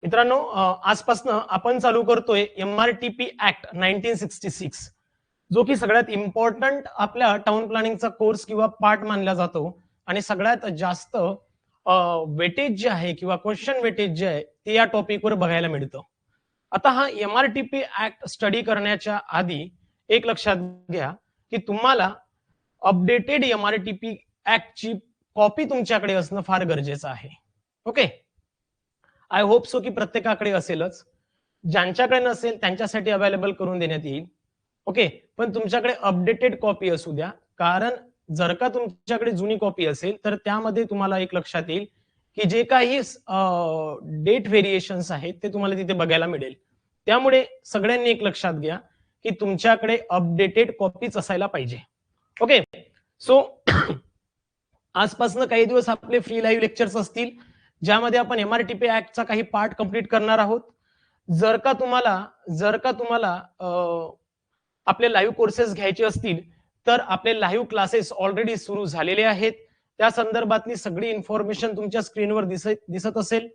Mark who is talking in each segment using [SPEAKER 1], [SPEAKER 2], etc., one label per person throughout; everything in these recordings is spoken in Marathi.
[SPEAKER 1] मित्रांनो, आजपासून आपण चालू करतोय MRTP ऍक्ट 1966, जो की सगळ्यात इम्पॉर्टंट आपल्या टाउन प्लॅनिंगचा कोर्स किंवा पार्ट मानला जातो आणि सगळ्यात जास्त वेटेज जे आहे किंवा क्वेश्चन वेटेज जे आहे ते या टॉपिकवर बघायला मिळतं. आता हा MRTP ऍक्ट स्टडी करण्याच्या आधी एक लक्षात घ्या की तुम्हाला अपडेटेड MRTP ऍक्टची कॉपी तुमच्याकडे असणं फार गरजेचं आहे. ओके, आय होप सो की प्रत्येकाकडे असेलच. ज्यांच्याकडे नसेल त्यांच्यासाठी अवेलेबल करून देण्यात येईल. ओके, पण तुमच्याकडे अपडेटेड कॉपी असू द्या, कारण जर का तुमच्याकडे जुनी कॉपी असेल तर त्यामध्ये तुम्हाला एक लक्षात येईल की जे काही डेट व्हेरिएशन्स आहेत ते तुम्हाला तिथे बघायला मिळेल. त्यामुळे सगळ्यांनी एक लक्षात घ्या की तुमच्याकडे अपडेटेड कॉपीच असायला पाहिजे. ओके, सो आजपासून काही दिवस आपले फ्री लाईव्ह लेक्चर्स असतील ज्यामध्ये आपण MRTP ऍक्टचा काही पार्ट कंप्लीट करणार आहोत. जर का तुम्हाला आपले लाईव्ह कोर्सेस घ्यायचे असतील तर आपले लाईव्ह क्लासेस ऑलरेडी सुरू झालेले आहेत. त्या संदर्भातली सगळी इन्फॉर्मेशन तुमच्या स्क्रीनवर दिसत असेल.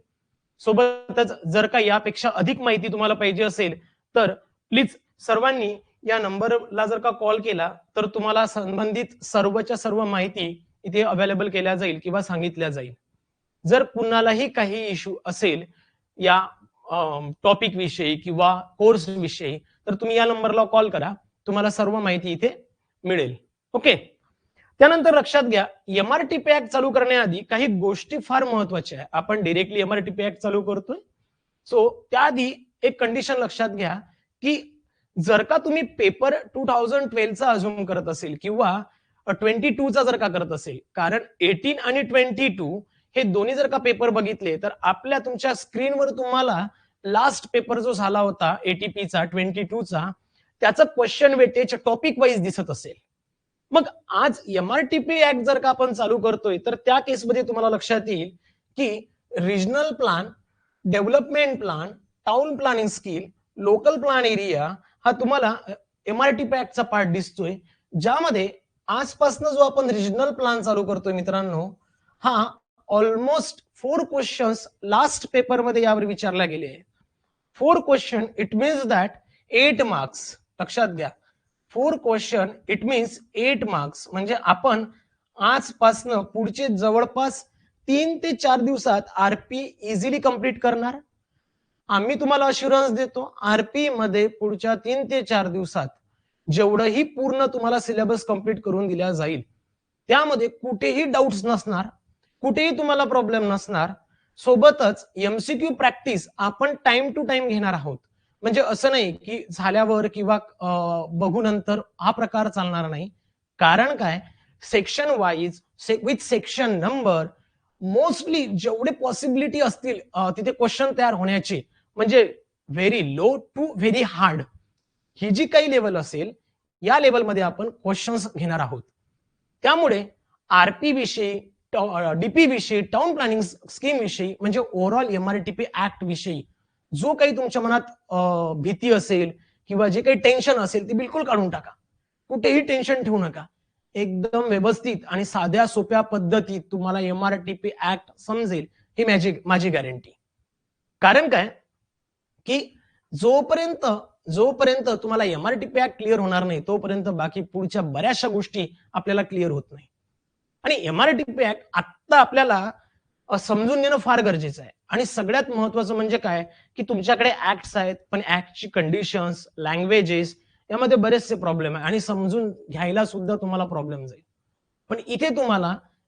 [SPEAKER 1] सोबतच जर का यापेक्षा अधिक माहिती तुम्हाला पाहिजे असेल तर प्लीज सर्वांनी या नंबरला जर का कॉल केला तर तुम्हाला संबंधित सर्वच्या सर्व माहिती इथे अवेलेबल केल्या जाईल किंवा सांगितल्या जाईल. जर कुणालाही काही इश्यू असेल या टॉपिक विषयी किंवा कोर्स विषयी तर तुम्ही या नंबरला कॉल करा, तुम्हाला सर्व माहिती इथे मिळेल. ओके, त्यानंतर लक्षात घ्या MRTP ऍक्ट चालू करण्याआधी काही गोष्टी फार महत्वाच्या आहे. आपण डिरेक्टली MRTP ऍक्ट चालू करतोय, सो त्याआधी एक कंडिशन लक्षात घ्या की जर का तुम्ही पेपर 2012 चा अज्युम करत असेल किंवा 22 चा जर का करत असेल, कारण 18 आणि 22 हे दोन्ही जर का पेपर बघितले तर आपल्या तुमच्या स्क्रीनवर तुम्हाला लास्ट पेपर जो झाला होता ATP चा 22 चा त्याचं क्वेश्चन वेटेज टॉपिक वाईज दिसत असेल. मग आज MRTP ऍक्ट जर का आपण चालू करतोय तर त्या केसमध्ये तुम्हाला लक्षात येईल की regional plan, development plan, town planning skill, local plan area हा तुम्हाला MRTP ऍक्टचा पार्ट दिसतोय, ज्यामध्ये आजपासून जो आपण रिजनल प्लॅन चालू करतोय मित्रांनो, हा ऑलमोस्ट 4 क्वेश्चन्स लास्ट पेपर मध्ये यावर विचारले गेले आहेत. 4 question it means that 8 marks. लक्षात घ्या, 4 क्वेश्चन इट मीन्स 8 मार्क्स. म्हणजे आपण आजपासनं पुढचे जवळपास 3 ते 4 दिवसात RP इझिली कंप्लीट करणार. आम्ही तुम्हाला अश्युरन्स देतो RP मध्ये पुढच्या 3 ते 4 दिवसात जेवढंही पूर्ण तुम्हाला सिलेबस कंप्लीट करून दिला जाईल त्यामध्ये कुठेही डाऊट्स नसणार, कुठेही तुम्हाला प्रॉब्लेम नसणार. सोबतच MCQ प्रॅक्टिस आपण टाइम टू टाइम घेणार आहोत. म्हणजे असं नाही की झाल्यावर किंवा बघू नंतर हा प्रकार चालणार नाही. कारण काय, section wise with section number mostly जेवढे पॉसिबिलिटी असतील तिथे क्वेश्चन तयार होण्याचे, म्हणजे very low to very hard ही जी काही लेवल असेल या लेवलमध्ये आपण क्वेश्चन्स घेणार आहोत. त्यामुळे RP विषयी, DP विषयी, टाउन प्लॅनिंग स्कीम विषयी म्हणजे ओव्हरऑल MRTP ऍक्ट विषयी जो काही तुमच्या मनात भीती असेल किंवा जे काही टेन्शन असेल ते बिलकुल काढून टाका. कुठेही टेन्शन ठेवू नका. एकदम व्यवस्थित आणि साध्या सोप्या पद्धतीत तुम्हाला MRTP ऍक्ट समजेल ही माझी गॅरंटी. कारण काय की जोपर्यंत तुम्हाला MRTP ऍक्ट क्लिअर होणार नाही तोपर्यंत बाकी पुढच्या बऱ्याचशा गोष्टी आपल्याला क्लिअर होत नाही. आणि MRTP ऍक्ट आता आपल्याला समजून घेणं फार गरजेचं आहे. आणि सगळ्यात महत्वाचं म्हणजे काय की तुमच्याकडे ऍक्ट्स आहेत पण ऍक्टची कंडिशन्स, लँग्वेजेस यामध्ये बरेचसे प्रॉब्लेम आहे आणि समजून घ्यायला सुद्धा तुम्हाला प्रॉब्लेम जाईल. पण इथे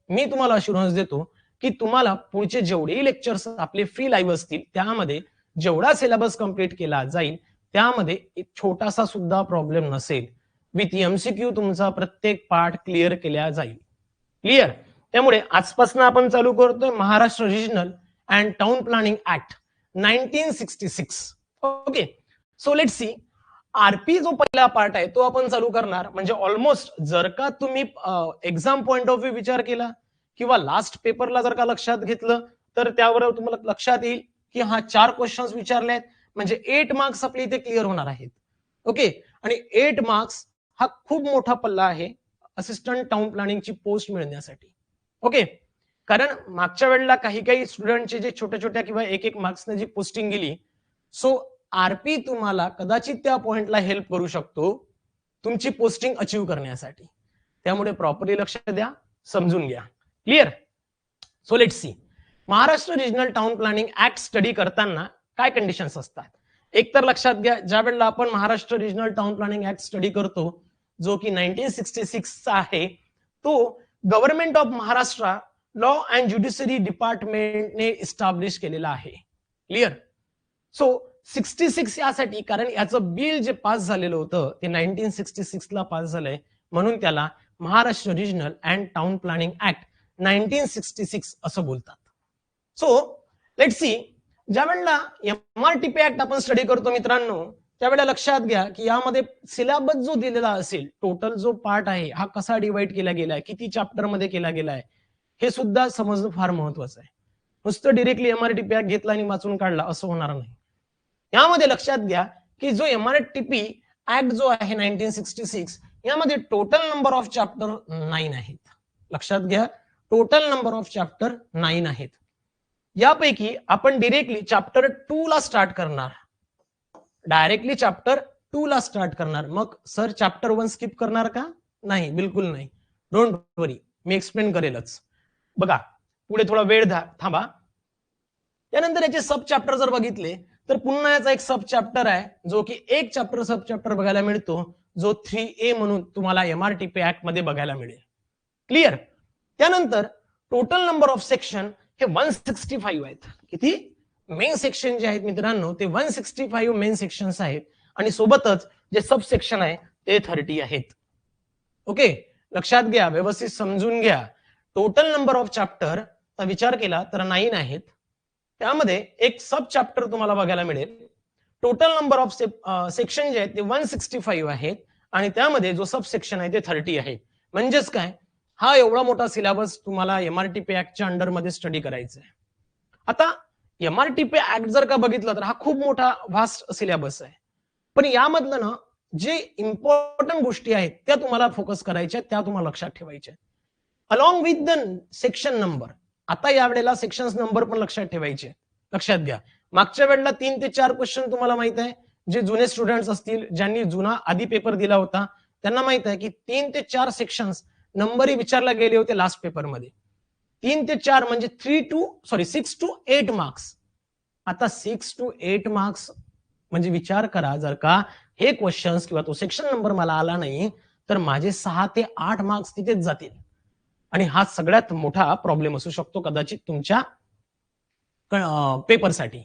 [SPEAKER 1] मी तुम्हाला अश्युरन्स देतो की तुम्हाला पुढचे जेवढेही लेक्चर्स आपले फ्री लाईव्ह असतील त्यामध्ये जेवढा सिलेबस कंप्लीट केला जाईल त्यामध्ये एक छोटासा सुद्धा प्रॉब्लेम नसेल. विथ MCQ तुमचा प्रत्येक पार्ट क्लिअर केला जाईल. क्लिअर. त्यामुळे आजपासून आपण चालू करतोय Maharashtra regional and town planning act 1966. Okay, so let see RP जो पहिला पार्ट आहे तो आपण चालू करणार. म्हणजे ऑलमोस्ट जर का तुम्ही एक्झाम पॉइंट ऑफ व्ह्यू विचार केला किंवा लास्ट पेपरला जर का लक्षात घेतलं तर त्यावर तुम्हाला लक्षात येईल की हा 4 क्वेश्चन्स विचारले आहेत म्हणजे 8 मार्क्स आपले इथे क्लिअर होणार आहेत. ओके, आणि 8 मार्क्स हा खूप मोठा पल्ला आहे असिस्टंट टाउन प्लॅनिंगची पोस्ट मिळण्यासाठी. ओके, कारण मागच्या वेळेला काही स्टुडंटचे जे छोट्या छोट्या किंवा एक मार्क्सने जी पोस्टिंग गेली, सो आरपी तुम्हाला कदाचित त्या पॉइंटला हेल्प करू शकतो तुमची पोस्टिंग अचीव करण्यासाठी. त्यामुळे प्रॉपरली लक्ष द्या, समजून घ्या. Clear? So let's C. Maharashtra regional town planning act study करताना काय कंडिशन्स असतात? एक तर लक्षात घ्या, ज्या वेळेला आपण Maharashtra regional town planning act study करतो, जो की 1966 चा आहे, तो government of Maharashtra law and judiciary डिपार्टमेंटने इस्टॅब्लिश केलेला आहे. क्लिअर? सो 66 यासाठी, कारण याचं बिल जे पास झालेलं होतं ते 1966 ला पास झालंय, म्हणून त्याला Maharashtra regional and town planning act 1966 असं बोलतात. सो लेट्स सी, ज्या वेळेला एमआरटीपी ऍक्ट आपण स्टडी करतो मित्रांनो, त्यावेळेला लक्षात घ्या की यामध्ये सिलेबस जो दिलेला असेल, टोटल जो पार्ट आहे हा कसा डिवाइड केला गेलाय, किती चॅप्टर मध्ये केला गेलाय, हे सुद्धा समजणं फार महत्वाचं आहे. नुसतं डिरेक्टली एमआरटीपी ऍक्ट घेतला आणि वाचून काढला असं होणार नाही. यामध्ये लक्षात घ्या की जो एमआरटीपी ऍक्ट जो आहे 1966, यामध्ये टोटल नंबर ऑफ चॅप्टर 9 आहेत. लक्षात घ्या, टोटल नंबर ऑफ चॅप्टर 9 आहेत. यापैकी आपण डिरेक्टली चॅप्टर 2 ला स्टार्ट करणार, डायरेक्टली चॅप्टर 2 ला स्टार्ट करणार. मग सर चॅप्टर 1 स्किप करणार का? नाही, बिलकुल नाही. डोंट वरी, मी एक्सप्लेन करेलच. बघा, पुढे थोडा वेळ थांबा. त्यानंतर याचे सब चॅप्टर जर बघितले तर पुन्हा याचा एक सब चॅप्टर आहे, जो की एक चॅप्टर सब चॅप्टर बघायला मिळतो, जो 3A म्हणून तुम्हाला एमआरटीपी ऍक्ट मध्ये बघायला मिळेल. क्लिअर? त्यानंतर टोटल नंबर ऑफ सेक्शन हे 165 आहेत. किती? मेन सेक्शन जे आहेत मित्रांनो ते 165 मेन सेक्शन्स आहेत, आणि सोबतच जे सब सेक्शन आहे ते 30 आहेत. ओके, लक्षात घ्या, व्यवस्थित समजून घ्या. टोटल नंबर ऑफ चॅप्टर विचार केला तर 9 आहेत. त्यामध्ये एक सब चॅप्टर तुम्हाला बघायला मिळेल. टोटल नंबर ऑफ सेक्शन जे आहेत ते 165 आहेत, आणि त्यामध्ये जो सब सेक्शन आहे ते 30 आहेत. म्हणजेच काय, हा एवढा मोठा सिलेबस तुम्हाला एमआरटीपी ऍक्टच्या अंडर मध्ये स्टडी करायचा आहे. आता एमआरटीपी ऍक्ट जर का बघितलं तर हा खूप मोठा व्हास्ट सिलेबस आहे, पण यामधलं ना जे इम्पॉर्टंट गोष्टी आहेत त्या तुम्हाला फोकस करायच्या, त्या तुम्हाला लक्षात ठेवायच्या along with the section number. आता यावेळेला सेक्शन नंबर पण लक्षात ठेवायचे. लक्षात घ्या, मागच्या वेळेला 3 ते 4 क्वेश्चन तुम्हाला माहित आहे, जे जुने स्टुडंट्स असतील, ज्यांनी जुना आधी पेपर दिला होता, त्यांना माहित आहे की 3 ते 4 सेक्शन्स नंबरही विचारला गेले होते लास्ट पेपरमध्ये. 3 ते 4 म्हणजे 6 to 8 मार्क्स. आता 6 to 8 मार्क्स म्हणजे विचार करा, जर का हे क्वेश्चन्स किंवा तो सेक्शन नंबर मला आला नाही तर माझे 6 ते 8 मार्क्स तिथेच जातील, आणि हा सगळ्यात मोठा प्रॉब्लेम असू शकतो कदाचित तुमच्या पेपरसाठी.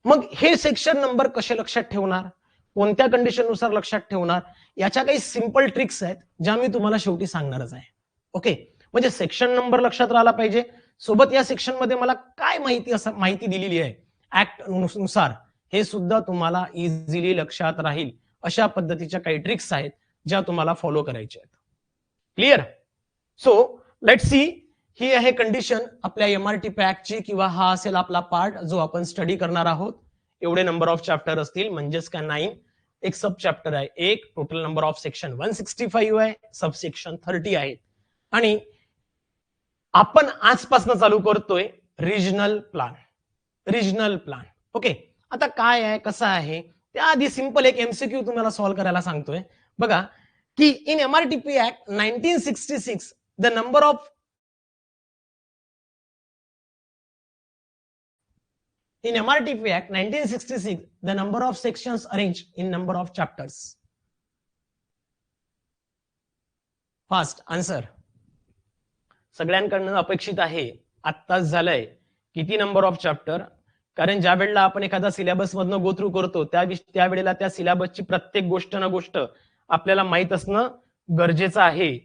[SPEAKER 1] मग हे सेक्शन नंबर कसे लक्षात ठेवणार, कोणत्या कंडिशननुसार लक्षात ठेवणार, याच्या काही सिंपल ट्रिक्स आहेत ज्या मी तुम्हाला शेवटी सांगणारच आहे. ओके, म्हणजे सेक्शन नंबर लक्षात राहिला पाहिजे, सोबत या सेक्शन मध्ये मला काय माहिती दिलेली आहे ऍक्ट नुसार, हे सुद्धा तुम्हाला इझिली लक्षात राहील अशा पद्धतीच्या काही ट्रिक्स आहेत ज्या तुम्हाला फॉलो करायच्या आहेत. क्लिअर? सो लेट्स सी, ही आहे कंडिशन आपल्या एमआरटीपी ऍक्टची, किंवा हा असेल आपला पार्ट जो आपण स्टडी करणार आहोत. एवढे नंबर ऑफ चॅप्टर असतील, म्हणजेच का 9. एक सब चॅप्टर आहे, एक टोटल नंबर ऑफ सेक्शन 165 आहे, सब सेक्शन 30 आहेत, आणि आपण आजपासून चालू करतोय regional plan. Regional plan. Okay, आता काय आहे, कसं आहे, त्याआधी सिंपल एक एमसीक्यू तुम्हाला सॉल्व्ह करायला सांगतोय. बघा की in MRTP act 1966 the number of in MRTP Act 1966 the number of sections arranged in number of chapters. Fast answer. सगळ्यांकडनं अपेक्षित आहे, आत्ताच झालंय, किती नंबर ऑफ चॅप्टर, कारण ज्या वेळेला आपण एखादा सिलेबस मधनं गो थ्रू करतो त्यावेळेला त्या सिलेबसची प्रत्येक गोष्ट ना गोष्ट आपल्याला माहित असणं गरजेचं आहे.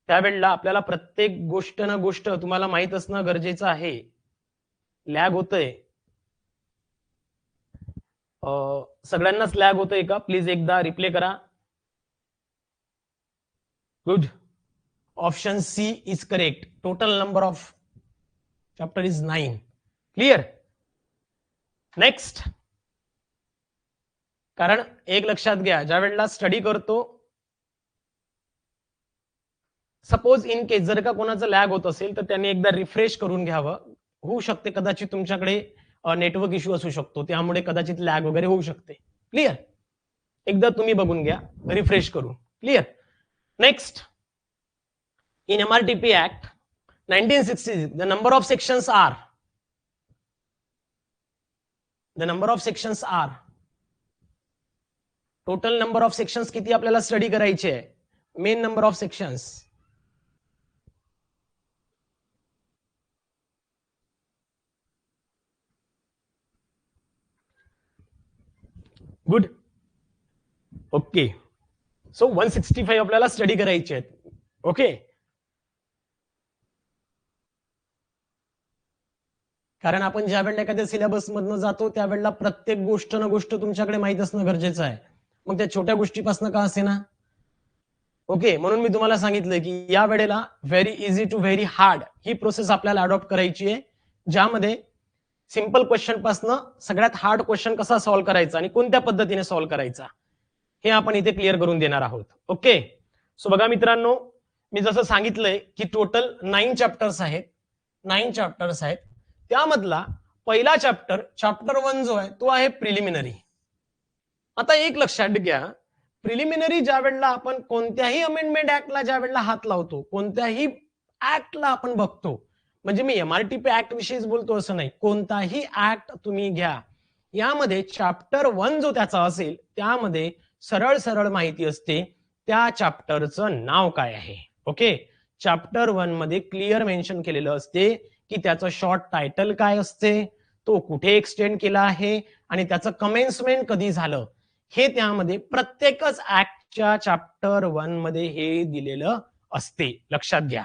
[SPEAKER 1] त्यावेळेला आपल्याला प्रत्येक गोष्ट ना गोष्ट तुम्हाला माहित असणं गरजेचं आहे. लॅग होतंय, सगळ्यांनाच लॅग होतंय का? प्लीज एकदा रिप्ले करा. Good, option C is correct. Total number of chapter is 9. Clear? Next, कारण एक लक्षात घ्या, ज्या वेळेला स्टडी करतो सपोज इन केस जर का कोणाचं लॅग होत असेल तर त्यांनी एकदा रिफ्रेश करून घ्यावं. होऊ शकते कदाचित तुमच्याकडे नेटवर्क इश्यू असू शकतो, त्यामुळे कदाचित लॅग वगैरे होऊ शकते. क्लिअर? एकदा तुम्ही बघून घ्या रिफ्रेश करून. Clear? Next, in MRTP Act 1960 the number of sections are total number of sections किती आपल्याला स्टडी करायचे आहे? Main number of sections good. Okay, so 165 आपल्याला स्टडी करायचे आहेत. ओके, कारण आपण ज्या वेळेला एखाद्या सिलेबस मधनं जातो त्यावेळेला प्रत्येक गोष्ट ना गोष्ट तुमच्याकडे माहित असणं गरजेचं आहे, मग त्या छोट्या गोष्टीपासून का असे ना. ओके, म्हणून मी तुम्हाला सांगितलं की या वेळेला very easy to very hard ही प्रोसेस आपल्याला अडॉप्ट करायची आहे, ज्यामध्ये सिंपल क्वेश्चन पासून सगळ्यात हार्ड क्वेश्चन कसा सॉल्व्ह करायचा आणि कोणत्या पद्धतीने सॉल्व्ह करायचा हे आपण इथे क्लिअर करून देणार आहोत. ओके, सो बघा मित्रांनो, मी जसं सांगितलंय की टोटल 9 चॅप्टर्स आहेत. 9 चॅप्टर्स आहेत, त्यामधला पहिला चॅप्टर 1 जो आहे तो आहे प्रिलिमिनरी. आता एक लक्षात घ्या, प्रिलिमिनरी ज्या वेळेला आपण कोणत्याही अमेंडमेंट ऍक्टला ज्या वेळेला हात लावतो, कोणत्याही ऍक्टला आपण बघतो, म्हणजे मी MRTP ऍक्ट विषयीच बोलतो असं नाही, कोणताही ऍक्ट तुम्ही घ्या, यामध्ये चॅप्टर 1 जो त्याचा असेल त्यामध्ये सरळ सरळ माहिती असते त्या चॅप्टरचं नाव काय आहे. ओके, चॅप्टर 1 मध्ये क्लिअर मेन्शन केलेलं असते की त्याचं शॉर्ट टायटल काय असते, तो कुठे एक्सटेंड केला आहे आणि त्याचं कमेन्समेंट कधी झालं, हे त्यामध्ये प्रत्येकच ऍक्टच्या चॅप्टर 1 मध्ये हे दिलेलं असते. लक्षात घ्या,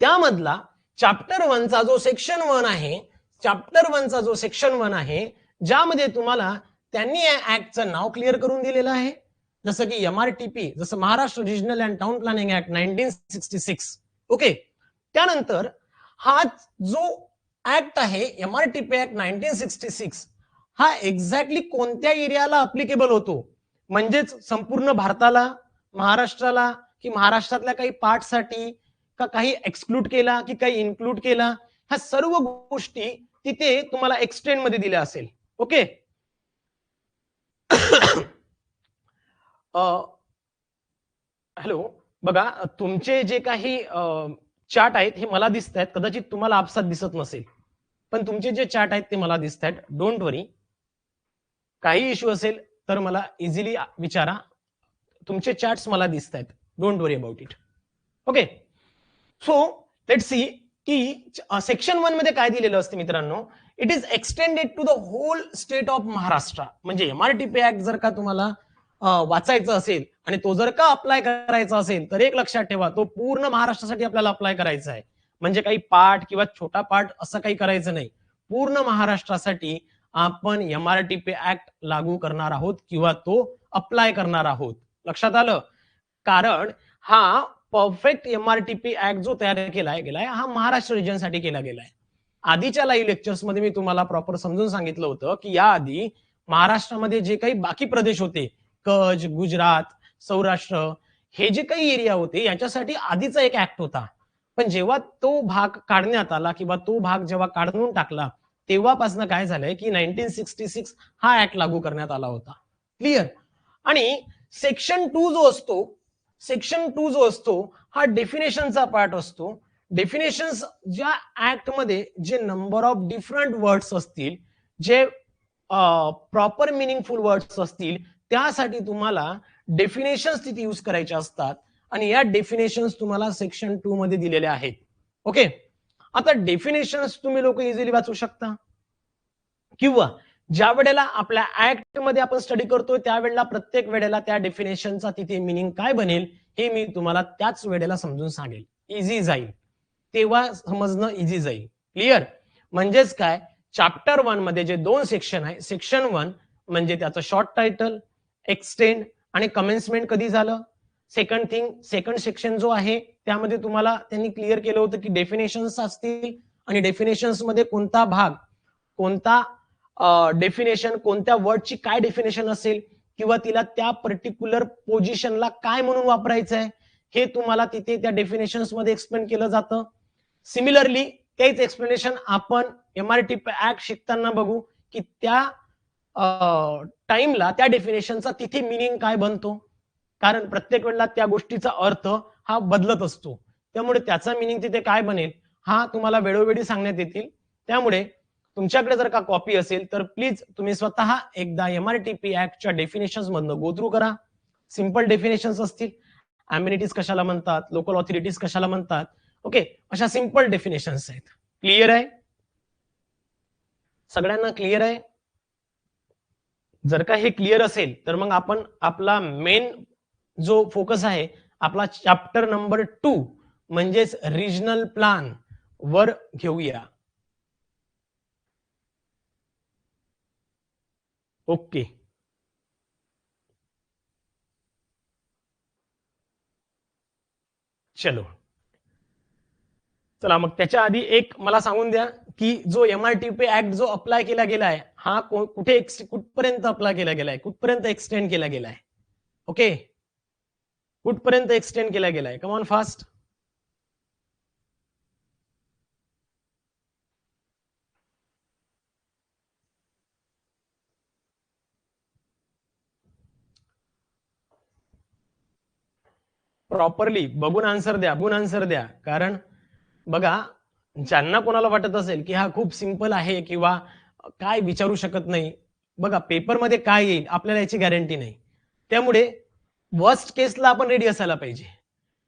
[SPEAKER 1] त्यामधला चॅप्टर 1 चा जो सेक्शन 1 आहे, चॅप्टर 1 चा जो सेक्शन 1 आहे, ज्यामध्ये तुम्हाला त्यांनी या ऍक्टचं नाव क्लिअर करून दिलेलं आहे, जसं की MRTP, जसं Maharashtra regional and town planning act 1966. Okay, त्यानंतर हा जो ऍक्ट आहे MRTP ऍक्ट 1966 हा एक्झॅक्टली कोणत्या एरियाला अप्लिकेबल होतो, म्हणजेच संपूर्ण भारताला, महाराष्ट्राला, की महाराष्ट्रातल्या काही पार्टसाठी, का काही एक्सक्लूड केला की काही इन्क्लूड केला, ह्या सर्व गोष्टी तिथे तुम्हाला एक्सटेंड मध्ये दिल्या असेल. ओके, हॅलो, बघा तुमचे जे काही चार्ट आहेत हे मला दिसत आहेत, कदाचित तुम्हाला आपसात दिसत नसेल, पण तुमचे जे चार्ट आहेत ते मला दिसत आहेत. डोंट वरी, काही इश्यू असेल तर मला इझिली विचारा, तुमचे चार्ट्स मला दिसत आहेत, don't worry about it. Okay, so let's see की सेक्शन 1 मध्ये काय दिलेलं असते मित्रांनो, it is extended to the whole state of Maharashtra. म्हणजे MRTP ऍक्ट जर का तुम्हाला वाचायचं असेल आणि तो जर का अप्लाय करायचा असेल तर एक लक्षात ठेवा, तो पूर्ण महाराष्ट्रासाठी आपल्याला अप्लाय करायचा आहे. म्हणजे काही पार्ट किंवा छोटा पार्ट असं काही करायचं नाही, पूर्ण महाराष्ट्रासाठी आपण MRTP ऍक्ट लागू करणार आहोत किंवा तो अप्लाय करणार आहोत. लक्षात आलं? कारण हा परफेक्ट MRTP ऍक्ट जो तयार केलाय गेलाय हा महाराष्ट्र रिजनसाठी केला गेलाय. आधीच्या लाईव्ह लेक्चर्स मध्ये मी तुम्हाला प्रॉपर समजून सांगितलं होतं की याआधी महाराष्ट्रामध्ये जे काही बाकी प्रदेश होते, कच्छ, गुजरात, सौराष्ट्र, हे जे काही एरिया होते याच्यासाठी आधीचा एक ऍक्ट होता, पण जेव्हा तो भाग काढण्यात आला किंवा तो भाग जेव्हा काढून टाकला तेव्हापासून काय झालंय की 1966 हा ऍक्ट लागू करण्यात आला होता. क्लिअर? आणि सेक्शन 2 जो असतो हा डेफिनेशनचा पार्ट असतो. डेफिनेशन्स ज्या ऍक्ट मध्ये जे नंबर ऑफ डिफरंट वर्ड्स असतील, जे प्रॉपर मिनिंगफुल वर्ड्स असतील, त्यासाठी तुम्हाला डेफिनेशन्स तिथे यूज करायच्या असतात आणि या डेफिनेशन्स तुम्हाला सेक्शन 2 मध्ये दिलेल्या आहेत. ओके, आता डेफिनेशन्स तुम्ही लोक इझिली वाचू शकता, किंवा ज्या वेळेला आपल्या ऍक्ट मध्ये आपण स्टडी करतोय त्यावेळेला प्रत्येक वेळेला त्या डेफिनेशनचा तिथे मिनिंग काय बनेल हे मी तुम्हाला त्याच वेळेला समजून सांगेल. इझी जाईल, तेव्हा समजणं इझी जाईल. क्लिअर? म्हणजेच काय, चॅप्टर 1 मध्ये जे 2 सेक्शन आहे, सेक्शन 1 म्हणजे त्याचं शॉर्ट टायटल, एक्सटेंड आणि कमेन्समेंट कधी झालं. सेकंड सेक्शन जो आहे त्यामध्ये तुम्हाला त्यांनी क्लिअर केलं होतं की डेफिनेशन्स असतील आणि डेफिनेशन्स मध्ये कोणता भाग, कोणता डेफिनेशन, कोणत्या वर्डची काय डेफिनेशन असेल किंवा तिला त्या पर्टिक्युलर पोझिशनला काय म्हणून वापरायचं आहे हे तुम्हाला तिथे त्या डेफिनेशन्स मध्ये एक्सप्लेन केलं जातं. सिमिलरली तेच एक्सप्लेनेशन आपण MRTP ऍक्ट शिकताना बघू की त्या टाइमला त्या डेफिनेशनचा तिथे मिनिंग काय बनतो, कारण प्रत्येक वेळेला त्या गोष्टीचा अर्थ हा बदलत असतो. त्यामुळे त्याचा मिनिंग तिथे काय बनेल हा तुम्हाला वेळोवेळी सांगण्यात येतील. त्यामुळे तुमच्याकडे जर का कॉपी असेल तर प्लीज तुम्ही स्वतः एकदा MRTP ऍक्टच्या डेफिनेशन्स मधनं गो थ्रू करा. सिंपल डेफिनेशन्स असतील, अम्युनिटीज कशाला म्हणतात, लोकल ऑथॉरिटीज कशाला म्हणतात, ओके, अशा सिंपल डेफिनेशन्स आहेत. क्लिअर आहे? सगळ्यांना क्लिअर आहे? जर का हे क्लिअर असेल तर मग आपण आपला मेन जो फोकस आहे आपला चॅप्टर नंबर 2 म्हणजेच रिजनल प्लान वर घेऊया. ओके, चलो चला मग त्याच्या आधी एक मला सांगून द्या की जो MRTP ऍक्ट जो अप्लाय केला गेला आहे हा कुठे कुठपर्यंत अप्लाय केला गेलाय, कुठपर्यंत एक्सटेंड केला गेलाय? ओके, कुठपर्यंत एक्सटेंड केला गेलाय? Come on fast. प्रॉपरली बघून आन्सर द्या, बघून आन्सर द्या. कारण बघा, ज्यांना कोणाला वाटत असेल की हा खूप सिंपल आहे किंवा काय विचारू शकत नाही, बघा पेपरमध्ये काय येईल आपल्याला याची गॅरंटी नाही. त्यामुळे वर्स्ट केसला आपण रेडी असायला पाहिजे.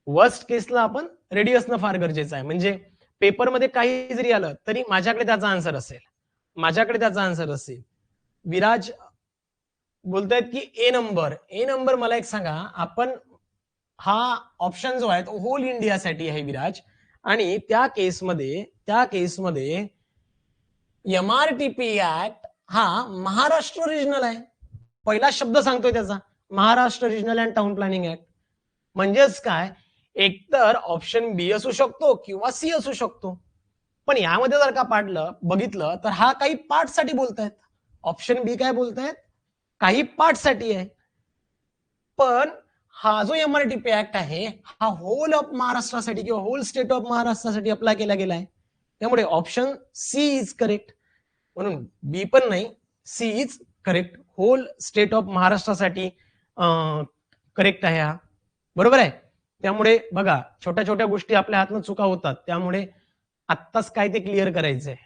[SPEAKER 1] वर्स्ट केसला आपण रेडी असणं फार गरजेचं आहे. म्हणजे पेपरमध्ये काही जरी आलं तरी माझ्याकडे त्याचा आन्सर असेल, माझ्याकडे त्याचा आन्सर असेल. विराज बोलतायत की ए नंबर मला एक सांगा, आपण हा ऑप्शन जो आहे तो होल इंडियासाठी आहे विराज, आणि त्या केसमध्ये MRTP ऍक्ट हा महाराष्ट्र रिजनल आहे. पहिला शब्द सांगतोय त्याचा, Maharashtra regional and town planning act. म्हणजेच काय, एकतर ऑप्शन बी असू शकतो किंवा सी असू शकतो. पण यामध्ये जर का बघितलं तर हा काही पार्ट साठी बोलतायत. ऑप्शन बी काय बोलतायत, काही पार्ट साठी आहे. पण हा जो MRTP ऍक्ट आहे हा होल ऑफ महाराष्ट्रासाठी किंवा होल स्टेट ऑफ महाराष्ट्रासाठी अप्लाय केला गेलाय. त्यामुळे ऑप्शन सी इज करेक्ट. म्हणून बी पण नाही, C is correct. Whole state of महाराष्ट्रासाठी करेक्ट आहे हा. बरोबर आहे. त्यामुळे बघा, छोट्या छोट्या गोष्टी आपल्या हातनं चुका होतात. त्यामुळे आत्ताच काय ते क्लिअर करायचंय.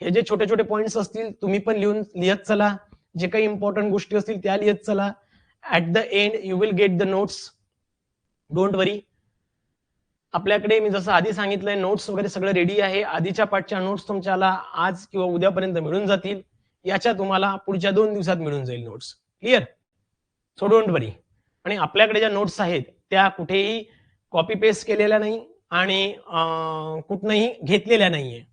[SPEAKER 1] हे जे छोटे छोटे पॉइंट्स असतील तुम्ही पण लिहत चला. जे काही इम्पॉर्टंट गोष्टी असतील त्या लिहत चला. At the end you will get the notes, don't worry. आपल्याकडे मी जसं आधी सांगितलंय नोट्स वगैरे सगळं रेडी आहे. आधीच्या पाठच्या नोट्स तुमच्याला आज किंवा उद्यापर्यंत मिळून जातील. याच्या तुम्हाला पुढच्या 2 दिवसात मिळून जाईल नोट्स. क्लिअर? सो डोंट वरी. आणि आपल्याकडे ज्या नोट्स आहेत त्या कुठेही कॉपी पेस्ट केलेल्या नाही आणि कुठनंही घेतलेल्या नाहीये.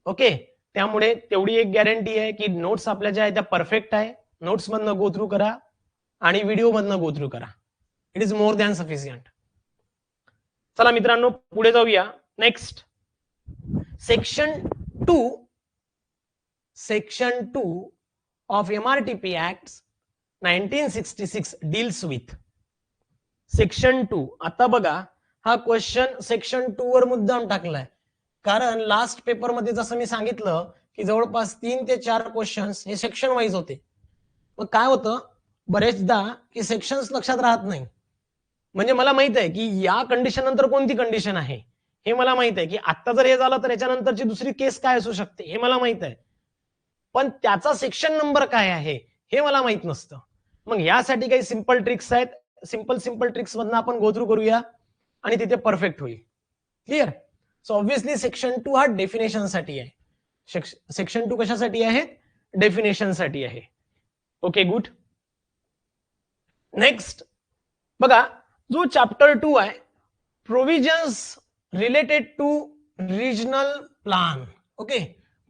[SPEAKER 1] ओके, त्यामुळे तेवढी एक गॅरंटी आहे की नोट्स आपल्या ज्या आहेत त्या परफेक्ट आहे. नोट्स मधनं गो थ्रू करा आणि व्हिडिओ मधनं गो थ्रू करा. It is more than sufficient. चला मित्रांनो पुढे जाऊया. Next section 2 of MRTP act 1966 deals with section 2. आता बघा, हा क्वेश्चन सेक्शन 2 वर मुद्दाम टाकलाय, कारण लास्ट पेपर मध्ये जसं मी सांगितलं की जवळपास 3 ते 4 क्वेश्चन्स हे सेक्शन वाईज होते. मग काय होतं बरेचदा की सेक्शन्स लक्षात राहत नाही. म्हणजे मला माहित आहे की या कंडिशन नंतर कोणती कंडिशन आहे हे मला माहित आहे, की आता जर हे झालं तर याच्यानंतरची दुसरी केस काय असू शकते हे मला माहित आहे. पण त्याचा सेक्शन नंबर काय आहे हे मला माहित नसतं. मग यासाठी काही सिंपल ट्रिक्स आहेत. सिंपल ट्रिक्स मधनं आपण गो थ्रू करूया आणि तिथे परफेक्ट होईल. क्लिअर? सो ऑब्व्हियसली सेक्शन 2 हा डेफिनेशन साठी आहे. सेक्शन 2 कशासाठी आहे? डेफिनेशन साठी आहे. Okay, good. नेक्स्ट बघा, जो चॅप्टर 2 आहे, provisions related to regional plan. Okay,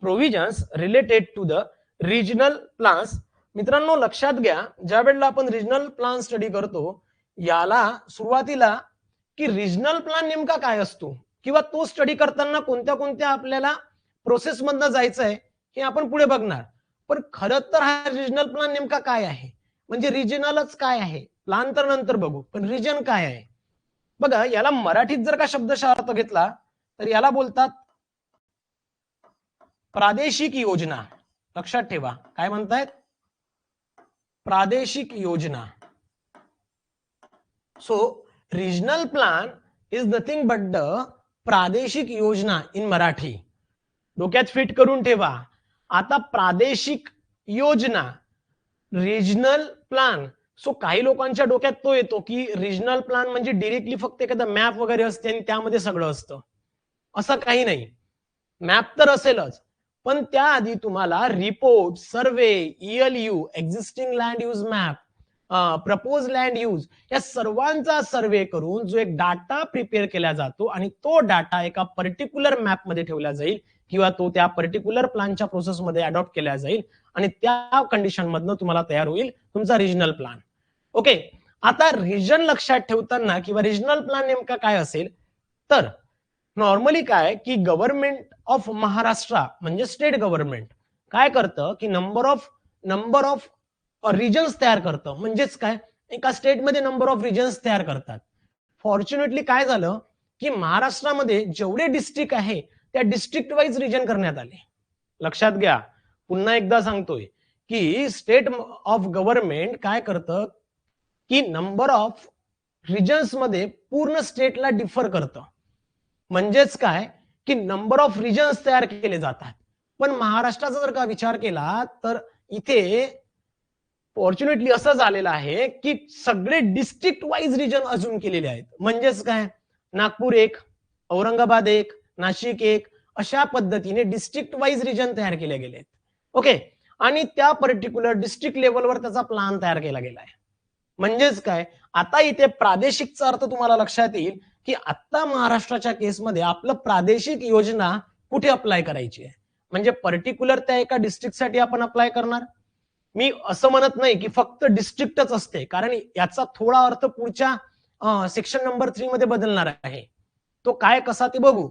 [SPEAKER 1] provisions related to the regional plans. मित्रांनो लक्षात घ्या, ज्या वेळेला आपण रिजनल प्लान स्टडी करतो याला सुरुवातीला की रिजनल प्लान नेमका काय असतो किंवा तो स्टडी करताना कोणत्या कोणत्या आपल्याला प्रोसेस मधनं जायचं आहे हे आपण पुढे बघणार. पण खरं तर हा रिजनल प्लान नेमका काय आहे, म्हणजे रिजनलच काय आहे. प्लान तर नंतर बघू, पण रिजन काय आहे. बघा, याला मराठीत जर का शब्दशः अर्थ घेतला तर याला बोलतात प्रादेशिक योजना. लक्षात ठेवा, काय म्हणतायत? प्रादेशिक योजना. So regional plan is nothing but the प्रादेशिक योजना इन मराठी. डोक्यात फिट करून ठेवा. आता प्रादेशिक योजना, रिजनल प्लान. सो काही लोकांच्या डोक्यात तो येतो की रिजनल प्लान म्हणजे डिरेक्टली फक्त एखादा मॅप वगैरे असते आणि त्यामध्ये सगळं असतं. असं काही नाही. मॅप तर असेलच, पण त्याआधी तुम्हाला रिपोर्ट, सर्वे, ELU, existing land use map, propose land use, या सर्वांचा सर्वे करून जो एक डाटा प्रिपेअर केला जातो आणि तो डाटा एका पर्टिक्युलर मॅप मध्ये ठेवला जाईल किंवा तो त्या पर्टिक्युलर प्लॅनच्या प्रोसेसमध्ये अडॉप्ट केला जाईल आणि त्या कंडिशन मधनं तुम्हाला तयार होईल तुमचा रिजनल प्लॅन. ओके, आता रिजन लक्षात ठेवताना किंवा रिजनल प्लॅन नेमका काय असेल तर नॉर्मली काय की गव्हर्नमेंट ऑफ महाराष्ट्र म्हणजे स्टेट गव्हर्नमेंट काय करतं की नंबर ऑफ रिजन्स तयार करतं. म्हणजेच काय, एका स्टेटमध्ये नंबर ऑफ रिजन्स तयार करतात. फॉर्च्युनेटली काय झालं की महाराष्ट्रामध्ये जेवढे डिस्ट्रिक्ट आहे त्या डिस्ट्रिक्ट वाईज रिजन करण्यात आले. लक्षात घ्या, पुन्हा एकदा सांगतोय की स्टेट ऑफ गव्हर्नमेंट काय करतं की नंबर ऑफ रिजन्स मध्ये पूर्ण स्टेटला डिफर करतं. म्हणजेच काय की नंबर ऑफ रिजन्स तयार केले जातात. पण महाराष्ट्राचा जर का विचार केला तर इथे फॉर्च्युनेटली असं झालेलं आहे की सगळे डिस्ट्रिक्ट वाईज रिजन अजून केलेले आहेत. म्हणजेच काय, नागपूर एक, औरंगाबाद एक, नाशिक एक, अशा पद्धतीने डिस्ट्रिक्ट वाईज रिजन तयार केले गेले आहेत. ओके, आणि त्या पर्टिक्युलर डिस्ट्रिक्ट लेवलवर त्याचा प्लान तयार केला गेला आहे. म्हणजेच काय, आता इथे प्रादेशिकचा अर्थ तुम्हाला लक्षात येईल की आता महाराष्ट्राच्या केसमध्ये आपलं प्रादेशिक योजना कुठे अप्लाय करायची आहे. म्हणजे पर्टिक्युलर त्या एका डिस्ट्रिक्टसाठी आपण अप्लाय करणार. मी असं म्हणत नाही की फक्त डिस्ट्रिक्टच असते, कारण याचा थोडा अर्थ पुढच्या सेक्शन नंबर 3 मध्ये बदलणार आहे. तो काय कसा ते बघू.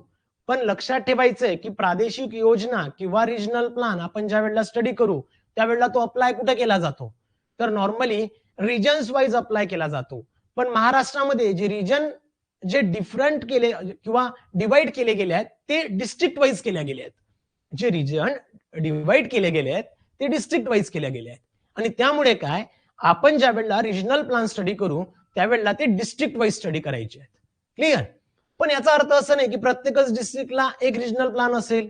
[SPEAKER 1] पण लक्षात ठेवायचंय की प्रादेशिक योजना किंवा रिजनल प्लान आपण ज्या वेळेला स्टडी करू त्यावेळेला तो अप्लाय कुठे केला जातो तर नॉर्मली रिजन्स वाईज अप्लाय केला जातो. पण महाराष्ट्रामध्ये जे रिजन जे डिफरंट केले किंवा डिवाइड केले गेले आहेत ते डिस्ट्रिक्ट वाईज केले गेले आहेत. जे रिजन डिवाइड केले गेले आहेत ते डिस्ट्रिक्ट वाईज केले गेले आहेत. आणि त्यामुळे काय, आपण ज्या वेळेला रिजनल प्लान स्टडी करू त्यावेळेला ते डिस्ट्रिक्ट वाईज स्टडी करायचे आहेत. क्लिअर. पण याचा अर्थ असं नाही की प्रत्येकच डिस्ट्रिक्टला एक रिजनल प्लान असेल.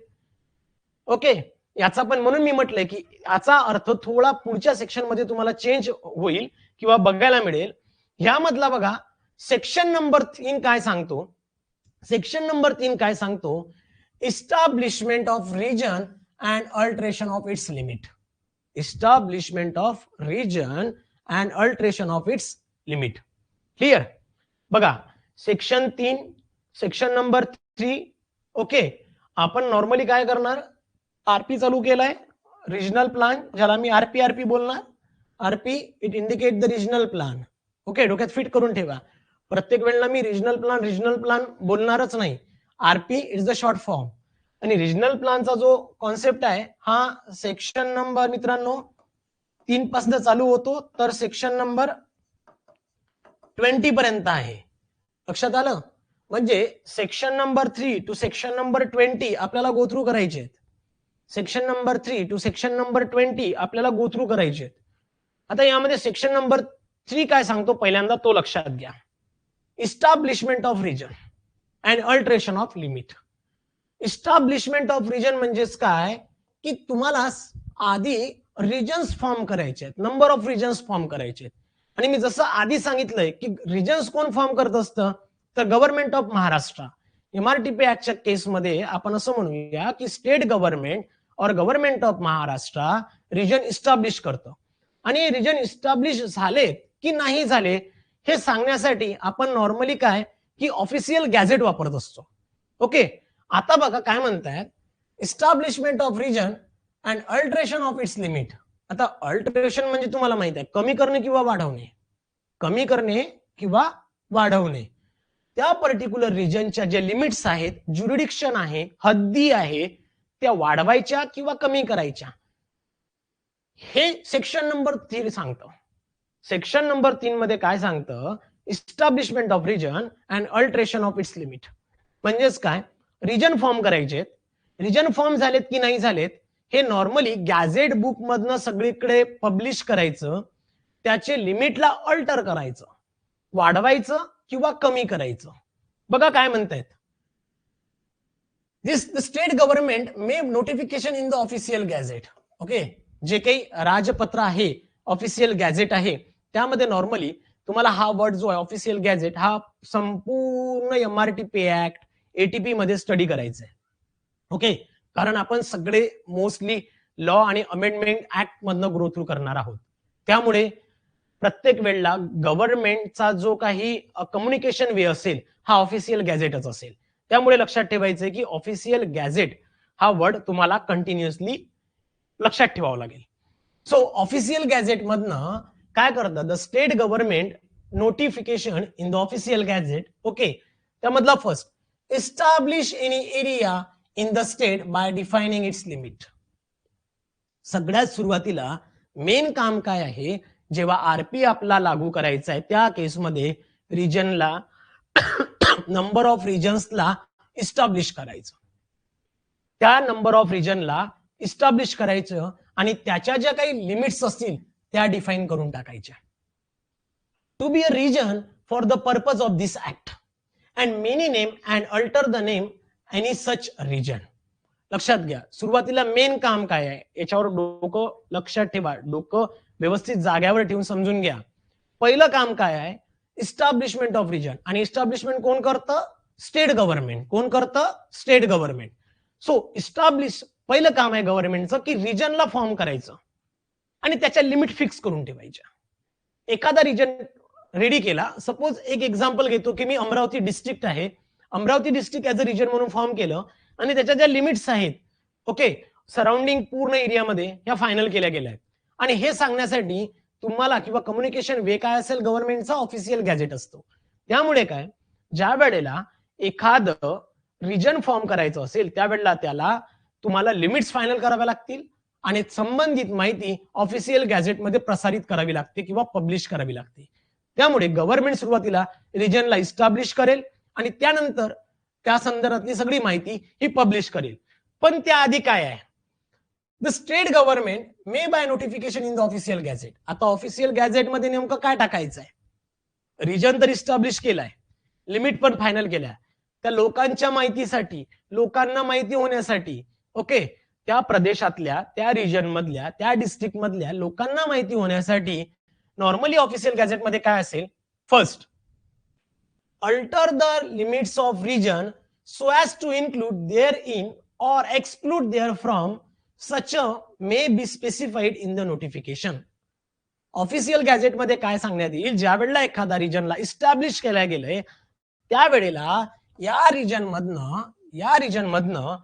[SPEAKER 1] ओके, याचा पण म्हणून मी म्हटलंय की याचा अर्थ थोडा पुढच्या सेक्शन मध्ये तुम्हाला चेंज होईल किंवा बघायला मिळेल. ह्यामधला बघा सेक्शन नंबर 3 काय सांगतो. सेक्शन नंबर 3 काय सांगतो, establishment of region and alteration of its limit. Establishment of region and alteration of its limit. Clear. बघा सेक्शन 3 सेक्शन नंबर 3. ओके, आपण नॉर्मली काय करणार, आरपी चालू केलाय, रिजनल प्लान, ज्याला मी आरपी बोलणार. RP it indicate the regional plan. Okay, डोक्यात फिट करून ठेवा. प्रत्येक वेळेला मी रिजनल प्लान बोलणारच नाही. RP is the short form. आणि रिजनल प्लानचा जो कॉन्सेप्ट आहे हा सेक्शन नंबर मित्रांनो 3 पासून चालू होतो तर सेक्शन नंबर 20 पर्यंत आहे. लक्षात आलं. म्हणजे section number 3 to section number 20 आपल्याला गो थ्रू करायचे आहेत. Section number 3 to section number 20 आपल्याला गो थ्रू करायचे आहेत. आता यामध्ये सेक्शन नंबर 3 काय सांगतो पहिल्यांदा तो लक्षात घ्या. Establishment of region and alteration of limit. Establishment of region म्हणजेच काय की तुम्हाला आधी रिजन्स फॉर्म करायचे आहेत, नंबर ऑफ रिजन्स फॉर्म करायचे आहेत. आणि मी जसं आधी सांगितलंय की रिजन्स कोण फॉर्म करत असतं तर गव्हर्नमेंट ऑफ महाराष्ट्र. MRTP ऍक्टच्या केसमध्ये आपण असं म्हणूया की स्टेट गव्हर्नमेंट और government of Maharashtra region establish करतं. आणि रिजन इस्टॅब्लिश झाले की नाही झाले हे सांगण्यासाठी आपण नॉर्मली काय की ऑफिशियल गॅझेट वापरत असतो. ओके, आता बघा काय म्हणतायत, establishment of region and alteration of its limit. आता अल्टरेशन म्हणजे तुम्हाला माहित आहे कमी करणे किंवा वाढवणे, कमी करणे किंवा वाढवणे. त्या पर्टिक्युलर रिजनच्या जे लिमिट्स आहेत, ज्युरिडिक्शन आहे, हद्दी आहे, त्या वाढवायच्या किंवा कमी करायच्या, हे सेक्शन नंबर 3 सांगतं. सेक्शन नंबर 3 मध्ये काय सांगतं establishment of region and alteration of its limit. म्हणजेच काय, रिजन फॉर्म करायचे, रिजन फॉर्म झालेत की नाही झालेत हे नॉर्मली गॅझेट बुक मधनं सगळीकडे पब्लिश करायचं, त्याचे लिमिटला अल्टर करायचं, वाढवायचं किंवा कमी करायचं. बघा काय म्हणतायत, this the state government may notification in the official gazette. Okay, जे काही राजपत्र आहे, ऑफिशियल गॅझेट आहे, त्यामध्ये नॉर्मली तुम्हाला हा वर्ड जो आहे ऑफिशियल गॅझेट हा संपूर्ण MRTP ऍक्ट ATP मध्ये स्टडी करायचा आहे. ओके, कारण आपण सगळे मोस्टली लॉ आणि अमेंडमेंट ऍक्ट मधनं ग्रो थ्रू करणार आहोत. त्यामुळे प्रत्येक वेळेला गव्हर्नमेंटचा जो काही कम्युनिकेशन वे असेल हा ऑफिशियल गॅझेटच असेल. त्यामुळे लक्षात ठेवायचंय की ऑफिशियल गॅझेट हा वर्ड तुम्हाला कंटिन्युअसली लक्षात ठेवावा लागेल. सो ऑफिशियल गॅझेट मधनं काय करतात, the state government notification in the official gazette. Okay, त्यामधला first, establish any area in the state by defining its limit. सगळ्यात सुरुवातीला मेन काम काय आहे, जेव्हा RP आपला लागू करायचा आहे त्या केसमध्ये रिजनला नंबर ऑफ रिजन्सला इस्टॅब्लिश करायचं, त्या नंबर ऑफ रिजनला इस्टॅब्लिश करायचं आणि त्याच्या ज्या काही लिमिट्स असतील त्या डिफाईन करून टाकायच्या. To be a region for the purpose of this act and many name and alter the name any such region. लक्षात घ्या, सुरुवातीला मेन काम काय आहे याच्यावर डोकं लक्षात ठेवा, डोकं व्यवस्थित जाग्यावर ठेवून समजून घ्या. पहिलं काम काय आहे, इस्टॅब्लिशमेंट ऑफ रिजन. आणि इस्टॅब्लिशमेंट कोण करतं, स्टेट गव्हर्नमेंट. कोण करतं, स्टेट गव्हर्नमेंट. सो इस्टॅब्लिश पहिलं काम आहे गव्हर्नमेंटचं की रिजनला फॉर्म करायचं आणि त्याच्या लिमिट फिक्स करून ठेवायच्या. एखादा रिजन रेडी केला, सपोज एक एक्झाम्पल घेतो की मी अमरावती डिस्ट्रिक्ट आहे, Amravati district as a reason म्हणून फॉर्म केलं आणि त्याच्या ज्या लिमिट्स आहेत, ओके, सराउंडिंग पूर्ण एरियामध्ये ह्या फायनल केल्या गेल्या आहेत. आणि हे सांगण्यासाठी तुम्हाला किंवा कम्युनिकेशन वे काय असेल, गव्हर्नमेंटचा ऑफिशियल गॅझेट असतो. त्यामुळे काय, ज्या वेळेला एखादं रिजन फॉर्म करायचं असेल त्यावेळेला त्याला तुम्हाला लिमिट्स फायनल कराव्या लागतील आणि संबंधित माहिती ऑफिशियल गॅझेटमध्ये प्रसारित करावी लागते किंवा पब्लिश करावी लागते. त्यामुळे गव्हर्नमेंट सुरुवातीला रिजनला इस्टॅब्लिश करेल आणि त्यानंतर त्या संदर्भातली सगळी माहिती ही पब्लिश करेल. पण त्याआधी काय आहे, the state government may by notification in the official gadget. आता ऑफिशियल गॅझेट मध्ये नेमकं काय टाकायचं आहे, रिजन तर इस्टॅब्लिश केलाय, लिमिट पण फायनल केल्या, त्या लोकांच्या माहितीसाठी, लोकांना माहिती होण्यासाठी, ओके, त्या प्रदेशातल्या, त्या रिजन मधल्या, त्या डिस्ट्रिक्ट मधल्या लोकांना माहिती होण्यासाठी नॉर्मली ऑफिशियल गॅझेट मध्ये काय असेल, first, alter the limits of region so as to include there in or exclude there from such a may be specified in the notification. Official gadget मध्ये काय सांगण्यात येईल, ज्या वेळेला एखादा रिजनला इस्टॅब्लिश केल्या गेलंय त्यावेळेला या रिजन मधनं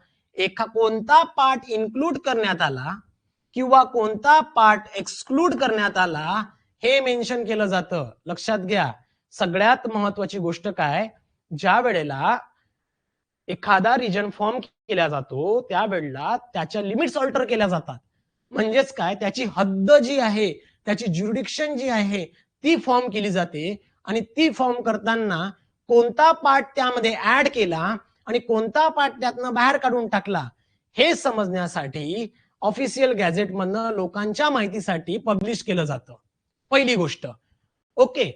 [SPEAKER 1] कोणता पार्ट इन्क्लूड करण्यात आला किंवा कोणता पार्ट एक्सक्लूड करण्यात आला हे मेन्शन केलं जातं. लक्षात घ्या, सगळ्यात महत्वाची गोष्ट काय, ज्या वेळेला एखादा रिजन फॉर्म केला जातो त्यावेळेला त्याच्या लिमिट्स अल्टर केल्या जातात. म्हणजेच काय, त्याची हद्द जी आहे, त्याची ज्युरिडिक्शन जी आहे ती फॉर्म केली जाते आणि ती फॉर्म करताना कोणता पार्ट त्यामध्ये ऍड केला आणि कोणता पार्ट त्यातनं बाहेर काढून टाकला हे समजण्यासाठी ऑफिशियल गॅझेट मधनं लोकांच्या माहितीसाठी पब्लिश केलं जातं. पहिली गोष्ट. Okay,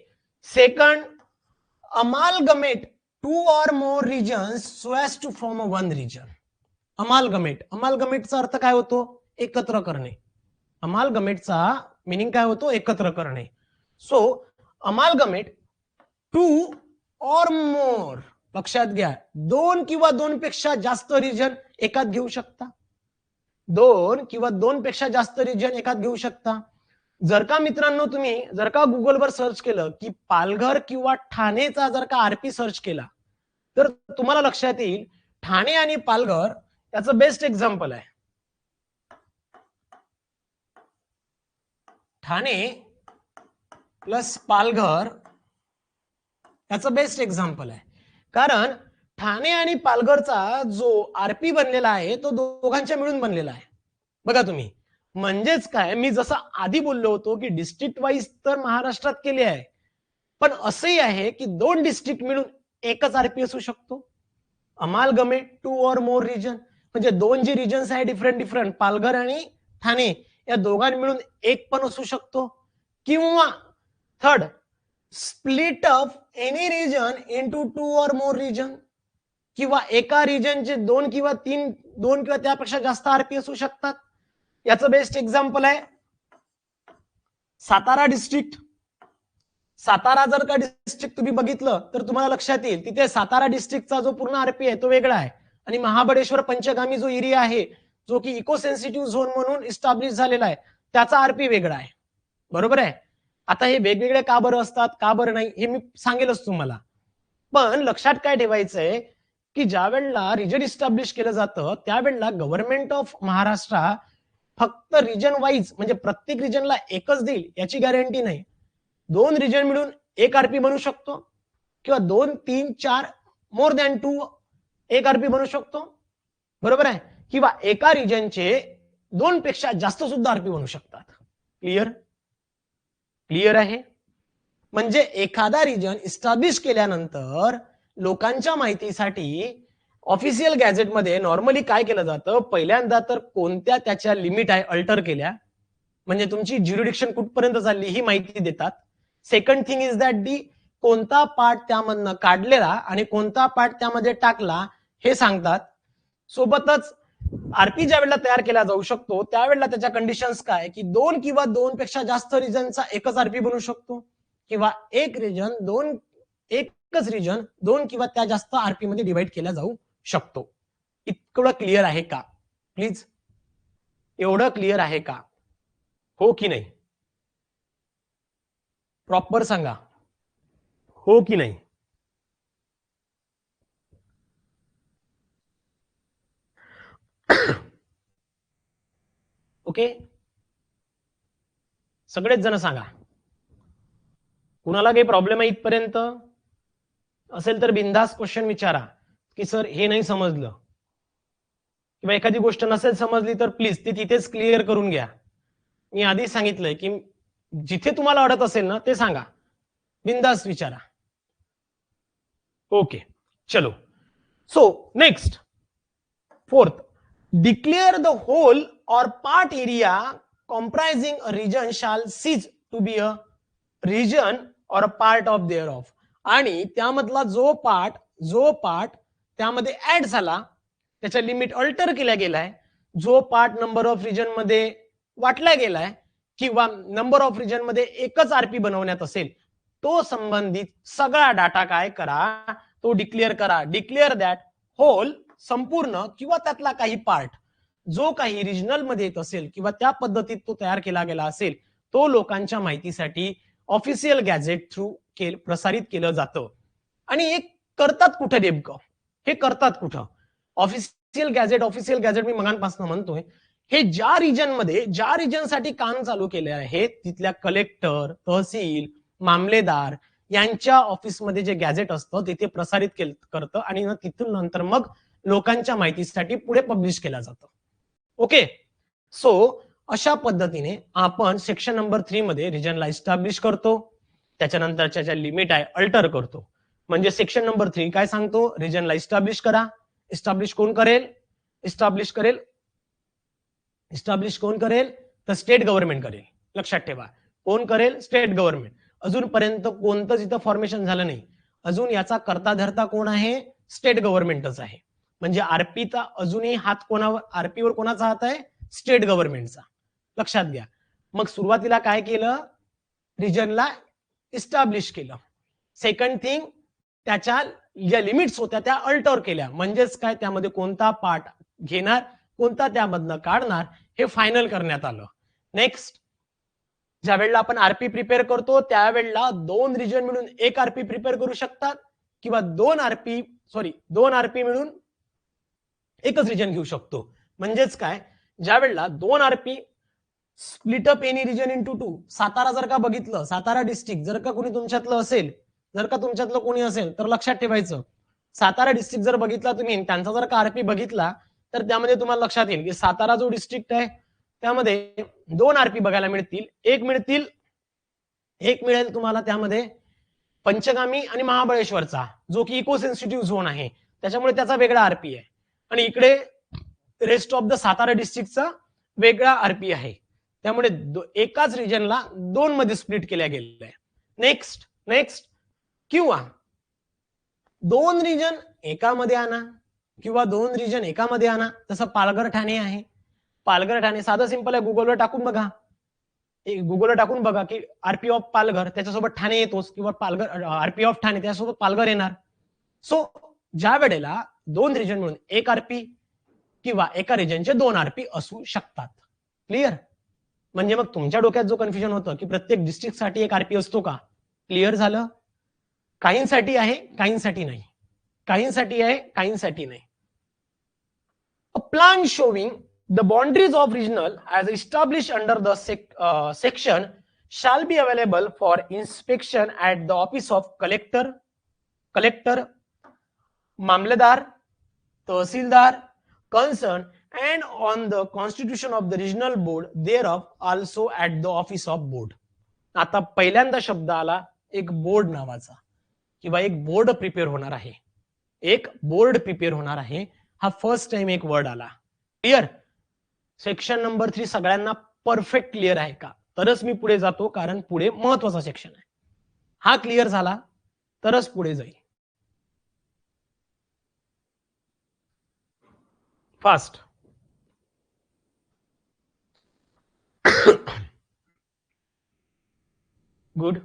[SPEAKER 1] second, amalgamate two or more regions so as to form a one region. अमालगमेटचा अर्थ काय होतो, एकत्र करणे. अमालगमेटचा मीनिंग काय होतो, एकत्र करणे. सो अमालगमेट टू और मोर, लक्षात घ्या, दोन किंवा दोन पेक्षा जास्त रिजन एकात घेऊ शकता, दोन किंवा दोन पेक्षा जास्त रिजन एकात घेऊ शकता. जर का मित्रांनो तुम्ही जर का गुगलवर सर्च केलं की पालघर किंवा ठाणेचा जर का RP सर्च केला तर तुम्हाला लक्षात येईल ठाणे आणि पालघर याचं बेस्ट एक्झाम्पल आहे. ठाणे प्लस पालघर याचं बेस्ट एक्झाम्पल आहे, कारण ठाणे आणि पालघरचा जो RP बनलेला आहे तो दोघांच्या मिळून बनलेला आहे. बघा तुम्ही, म्हणजेच काय, मी जसं आधी बोललो होतो की डिस्ट्रिक्ट वाईज तर महाराष्ट्रात केले आहे, पण असंही आहे की 2 डिस्ट्रिक्ट मिळून एकच आरपी असू शकतो. अमालगमेट 2 और मोर रिजन, म्हणजे 2 जे रिजन्स आहे डिफरंट पालघर आणि ठाणे या दोघांनी मिळून एक पण असू शकतो. किंवा third, split of any region into 2 और मोर रिजन, किंवा एका रिजनचे 2 किंवा त्यापेक्षा जास्त आरपी असू शकतात. याचं बेस्ट एक्झाम्पल आहे सातारा डिस्ट्रिक्ट. सातारा जर का डिस्ट्रिक्ट तुम्ही बघितलं तर तुम्हाला लक्षात येईल तिथे सातारा डिस्ट्रिक्टचा जो पूर्ण आरपी आहे तो वेगळा आहे, आणि महाबळेश्वर पंचगामी जो एरिया आहे जो की इको सेन्सिटिव्ह झोन म्हणून इस्टॅब्लिश झालेला आहे त्याचा आरपी वेगळा आहे. बरोबर आहे. आता हे वेगवेगळे का बरं असतात, का बरं नाही, हे मी सांगेलच तुम्हाला. पण लक्षात काय ठेवायचंय की ज्या वेळेला रिजन इस्टॅब्लिश केलं जातं त्यावेळेला गव्हर्नमेंट ऑफ महाराष्ट्र फक्त रिजन वाईज म्हणजे प्रत्येक रिजनला एकच देईल याची गॅरंटी नाही. 2 रिजन मिळून एक आरपी बनू शकतो, किंवा 2, 3, 4 मोर दॅन 2 एक आरपी बनू शकतो. बरोबर आहे. किंवा एका रिजनचे 2 पेक्षा जास्त सुद्धा आरपी बनू शकतात. क्लिअर? क्लिअर आहे. म्हणजे एखादा रिजन इस्टॅब्लिश केल्यानंतर लोकांच्या माहितीसाठी ऑफिशियल गॅझेटमध्ये नॉर्मली काय केलं जातं, पहिल्यांदा तर कोणत्या त्याच्या लिमिट आहे अल्टर केल्या, म्हणजे तुमची ज्युरिडिक्शन कुठपर्यंत चालली ही माहिती देतात. Second thing is that the कोणता पार्ट त्यामधनं काढलेला आणि कोणता पार्ट त्यामध्ये टाकला हे सांगतात. सोबतच आरपी ज्या वेळेला तयार केला जाऊ शकतो त्यावेळेला त्याच्या कंडिशन्स काय की 2 किंवा 2 पेक्षा जास्त रिजनचा एकच आरपी बनू शकतो, किंवा एकच रिजन 2 किंवा त्या जास्त आरपी मध्ये डिवाइड केला जाऊ शकतो. इतकं क्लिअर आहे का? प्लीज, एवढं क्लिअर आहे का? हो की नाही? प्रॉपर सांगा, हो की नाही? ओके, सगळेच जण सांगा. कुणाला काही प्रॉब्लेम आहे इथपर्यंत? असेल तर बिंदास क्वेश्चन विचारा की सर हे नाही समजलं, किंवा एखादी गोष्ट नसेल समजली तर प्लीज ती तिथेच क्लिअर करून घ्या. मी आधी सांगितलंय की जिथे तुम्हाला अडत असेल ना ते सांगा, बिंदास विचारा. ओके, चलो. So next, fourth, declare the whole or part area comprising a region shall cease to be a region or a part of thereof. आणि त्यामधला जो पार्ट त्यामध्ये ऍड झाला त्याच्या लिमिट अल्टर केल्या गेलाय, जो पार्ट नंबर ऑफ रिजन मध्ये वाटला गेलाय किंवा नंबर ऑफ रिजन मध्ये एकच आरपी बनवण्यात असेल तो संबंधित सगळा डाटा काय करा, तो डिक्लेअर करा. डिक्लेअर दॅट होल, संपूर्ण किंवा त्यातला काही पार्ट जो काही रिजनल मध्ये येत असेल किंवा त्या पद्धतीत तो तयार केला गेला असेल तो लोकांच्या माहितीसाठी ऑफिशियल गॅझेट थ्रू प्रसारित केलं जातं. आणि हे करतात कुठे नेमकं, हे करतात कुठं? ऑफिशियल गॅझेट मी मगांपासून म्हणतोय हे ज्या रिजनसाठी काम चालू केले आहे तिथल्या कलेक्टर, तहसील, मामलेदार यांच्या ऑफिसमध्ये जे गॅझेट असतं तिथे प्रसारित करतं आणि तिथून नंतर मग लोकांच्या माहितीसाठी पुढे पब्लिश केला जातं. ओके, सो अशा पद्धतीने आपण सेक्शन नंबर 3 मध्ये रिजनला इस्टॅब्लिश करतो, त्याच्यानंतरच्या ज्या लिमिट आहे अल्टर करतो. म्हणजे सेक्शन नंबर 3 काय सांगतो, रिजनला इस्टॅब्लिश करा. इस्टॅब्लिश कोण करेल? इस्टॅब्लिश कोण करेल तर स्टेट गव्हर्नमेंट करेल. लक्षात ठेवा, कोण करेल? State government. अजूनपर्यंत कोणतंच इथं फॉर्मेशन झालं नाही. अजून याचा करता धरता कोण आहे? स्टेट गव्हर्नमेंटच आहे. म्हणजे आरपीचा अजूनही हात कोणावर, आरपीवर कोणाचा हात आहे? स्टेट गव्हर्नमेंटचा. लक्षात घ्या. मग सुरुवातीला काय केलं? रिजनला इस्टॅब्लिश केलं. सेकंड थिंग, त्याच्या ज्या लिमिट्स होत्या त्या अल्टर केल्या. म्हणजेच काय, त्यामध्ये कोणता पार्ट घेणार, कोणता त्यामधनं काढणार हे फायनल करण्यात आलं. नेक्स्ट, ज्या वेळेला आपण आरपी प्रिपेअर करतो त्यावेळेला 2 रिजन मिळून एक आरपी प्रिपेअर करू शकतात, किंवा 2 आरपी मिळून एकच रिजन घेऊ शकतो. म्हणजेच काय, ज्या वेळेला 2 RP split up any region into 2. Satara जर का बघितलं, सातारा डिस्ट्रिक्ट जर का कोणी तुमच्यातलं असेल, कोणी असेल तर लक्षात ठेवायचं, सातारा डिस्ट्रिक्ट जर बघितला तुम्ही, त्यांचा जर का आरपी बघितला तर त्यामध्ये तुम्हाला लक्षात येईल की सातारा जो डिस्ट्रिक्ट आहे त्यामध्ये 2 आरपी बघायला मिळतील. एक मिळेल तुम्हाला त्यामध्ये पंचगामी आणि महाबळेश्वरचा जो की इको सेन्सिटिव्ह झोन आहे त्याच्यामुळे त्याचा वेगळा आरपी आहे आणि इकडे रेस्ट ऑफ द सातारा डिस्ट्रिक्टचा वेगळा आरपी आहे. त्यामुळे एकाच रिजनला दोन मध्ये स्प्लिट केल्या गेलेलं आहे. नेक्स्ट किंवा दोन रिजन एकामध्ये आणा किंवा दोन रिजन एकामध्ये आणा. तसं पालघर ठाणे आहे. पालघर ठाणे साधं सिंपल आहे. गुगलवर टाकून बघा की आरपी ऑफ पालघर त्याच्यासोबत ठाणे येतोच किंवा पालघर आरपी ऑफ ठाणे त्याच्यासोबत पालघर येणार. सो ज्या वेळेला दोन रिजन म्हणून एक आरपी किंवा एका रिजनचे दोन आरपी असू शकतात. क्लिअर? म्हणजे मग तुमच्या डोक्यात जो कन्फ्युजन होतं की प्रत्येक डिस्ट्रिक्ट साठी एक आरपी असतो का, क्लिअर झालं? काहींसाठी आहे, काहींसाठी नाही. काहींसाठी आहे, काहींसाठी नाही. A plan showing the boundaries of regional as established under the section shall be available for inspection at the office of collector, mamledar, tahsildar concerned and on the constitution of the regional board thereof also at the office of board. आता पहिल्यांदा शब्द आला एक बोर्ड नावाचा किंवा एक बोर्ड प्रिपेअर होणार आहे. एक बोर्ड प्रिपेअर होणार आहे हा फर्स्ट टाइम एक वर्ड आला. क्लिअर? सेक्शन नंबर 3 सगळ्यांना परफेक्ट क्लिअर आहे का? तरच मी पुढे जातो कारण पुढे महत्वाचा सेक्शन आहे. हा क्लिअर झाला तरच पुढे जाईल. फास्ट. गुड.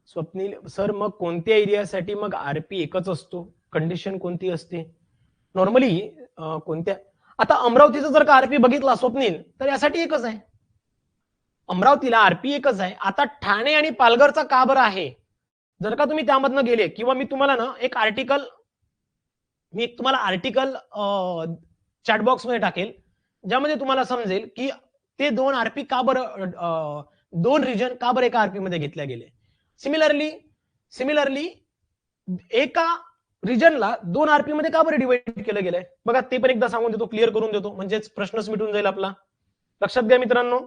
[SPEAKER 1] स्वप्नील सर मग कोणत्या एरियासाठी मग आरपी एकच असतो? कंडिशन कोणती असते नॉर्मली? कोणत्या? आता अमरावतीचा जर का आरपी बघितला स्वप्नील तर यासाठी एकच आहे. अमरावतीला आरपी एकच आहे. आता ठाणे आणि पालघरचा का बरं आहे? जर का तुम्ही त्यामधनं गेले किंवा मी तुम्हाला ना एक आर्टिकल चॅटबॉक्स मध्ये टाकेल ज्यामध्ये तुम्हाला समजेल की ते दोन आरपी का बरं दोन रिजन का बरं एका आरपी मध्ये घेतल्या गेले. सिमिलरली एका रिजनला दोन आरपी मध्ये का बरं डिवाइड केलं गेलंय बघा. ते पण एकदा सांगून देतो, क्लिअर करून देतो म्हणजेच प्रश्नच मिटून जाईल आपला. लक्षात घ्या मित्रांनो,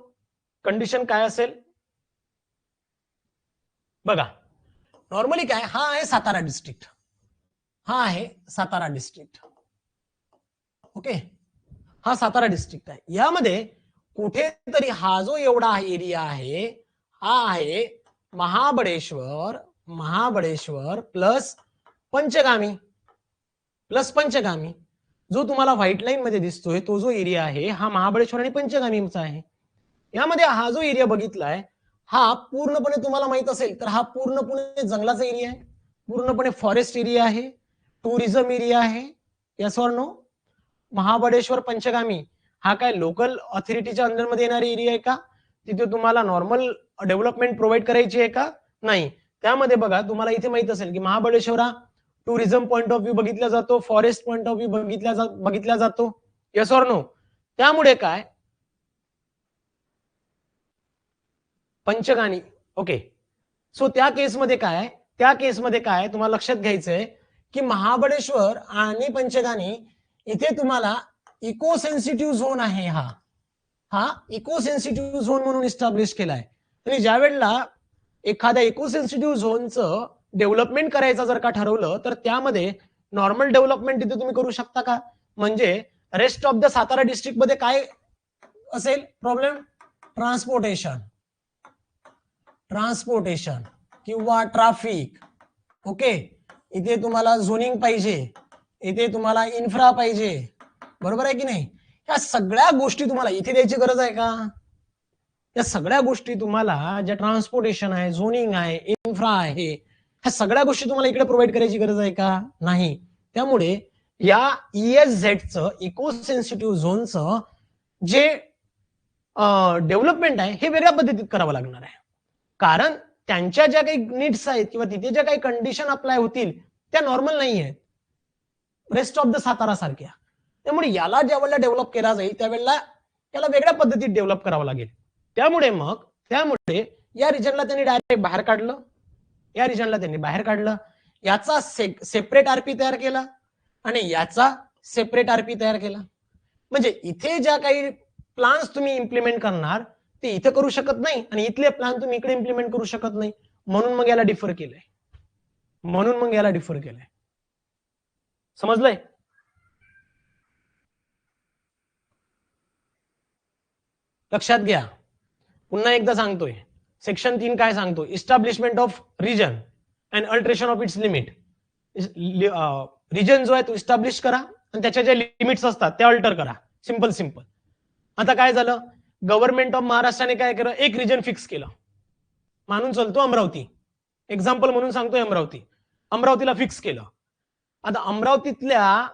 [SPEAKER 1] कंडिशन काय असेल बघा. नॉर्मली काय, हा आहे सातारा डिस्ट्रिक्ट, हा आहे सातारा डिस्ट्रिक्ट. ओके, हा सातारा डिस्ट्रिक्ट आहे. यामध्ये कुठेतरी हा जो एवढा एरिया आहे हा आहे महाबळेश्वर प्लस पंचगामी जो तुम्हाला व्हाईट लाईन मध्ये दिसतोय तो जो एरिया आहे हा महाबळेश्वर आणि पंचगामीचा आहे. यामध्ये हा जो एरिया बघितलाय हा पूर्णपणे तुम्हाला माहित असेल तर हा पूर्णपणे जंगलाचा एरिया आहे, पूर्णपणे फॉरेस्ट एरिया आहे, टुरिझम एरिया आहे. Yes or no? Mahabaleshwar Panchgani हा काय लोकल ऑथॉरिटीच्या अंडरमध्ये येणारी एरिया आहे का? तिथे तुम्हाला नॉर्मल डेव्हलपमेंट प्रोव्हाइड करायची आहे का? नाही. त्यामध्ये बघा तुम्हाला इथे माहित असेल की महाबळेश्वर हा टुरिझम पॉइंट ऑफ व्ह्यू बघितला जातो, फॉरेस्ट पॉइंट ऑफ व्ह्यू बघितला जातो. Yes or no? त्यामुळे काय पंचगामी. ओके, सो त्या केसमध्ये काय तुम्हाला लक्षात घ्यायचंय की महाबळेश्वर आणि पंचगामी इथे तुम्हाला इको सेन्सिटिव्ह झोन आहे. हा इको सेन्सिटिव्ह झोन म्हणून इस्टॅब्लिश केलाय. आणि ज्या वेळेला एखाद्या इको सेन्सिटिव्ह झोनचं डेव्हलपमेंट करायचं जर का ठरवलं तर त्यामध्ये नॉर्मल डेव्हलपमेंट तिथे तुम्ही करू शकता का? म्हणजे rest of the Satara district मध्ये काय असेल प्रॉब्लेम? ट्रान्सपोर्टेशन किंवा ट्रॅफिक. ओके, इथे तुम्हाला झोनिंग पाहिजे, इथे तुम्हाला इन्फ्रा पाहिजे, बरोबर आहे की नाही? या सगळ्या गोष्टी तुम्हाला इथे द्यायची गरज आहे का? या सगळ्या गोष्टी तुम्हाला ज्या ट्रान्सपोर्टेशन आहे, झोनिंग आहे, इन्फ्रा आहे, ह्या सगळ्या गोष्टी तुम्हाला इकडे प्रोव्हाइड करायची गरज आहे का? नाही. त्यामुळे या ESZचं इको सेन्सिटिव्ह झोनचं जे डेव्हलपमेंट आहे हे वेगळ्या पद्धतीत करावं लागणार आहे. कारण त्यांच्या ज्या काही नीड्स आहेत किंवा तिथे ज्या काही कंडिशन अप्लाय होतील त्या नॉर्मल नाही आहेत रेस्ट ऑफ द सातारा सारख्या. त्यामुळे याला ज्या वेळेला डेव्हलप केला जाईल त्यावेळेला याला वेगळ्या पद्धतीत डेव्हलप करावं लागेल. त्यामुळे या रिजनला त्यांनी डायरेक्ट बाहेर काढलं, याचा सेपरेट आरपी तयार केला आणि याचा सेपरेट आरपी तयार केला. म्हणजे इथे ज्या काही प्लान्स तुम्ही इम्प्लिमेंट करणार ते इथे करू शकत नाही आणि इथले प्लान तुम्ही इकडे इम्प्लिमेंट करू शकत नाही, म्हणून मग याला डिफर केलंय. समजलंय? लक्षात घ्या, पुन्हा एकदा सांगतोय. सेक्शन 3 काय सांगतो? Establishment of region and alteration of its limit. Region जो आहे तो इस्टॅब्लिश करा आणि त्याच्या ज्या लिमिट्स असतात त्या अल्टर करा. सिंपल. आता काय झालं, गव्हर्नमेंट ऑफ महाराष्ट्राने काय केलं, एक रिजन फिक्स केलं. मानून चालतो अमरावती, एक्झाम्पल म्हणून सांगतोय अमरावतीला फिक्स केलं. आता अमरावतीतल्या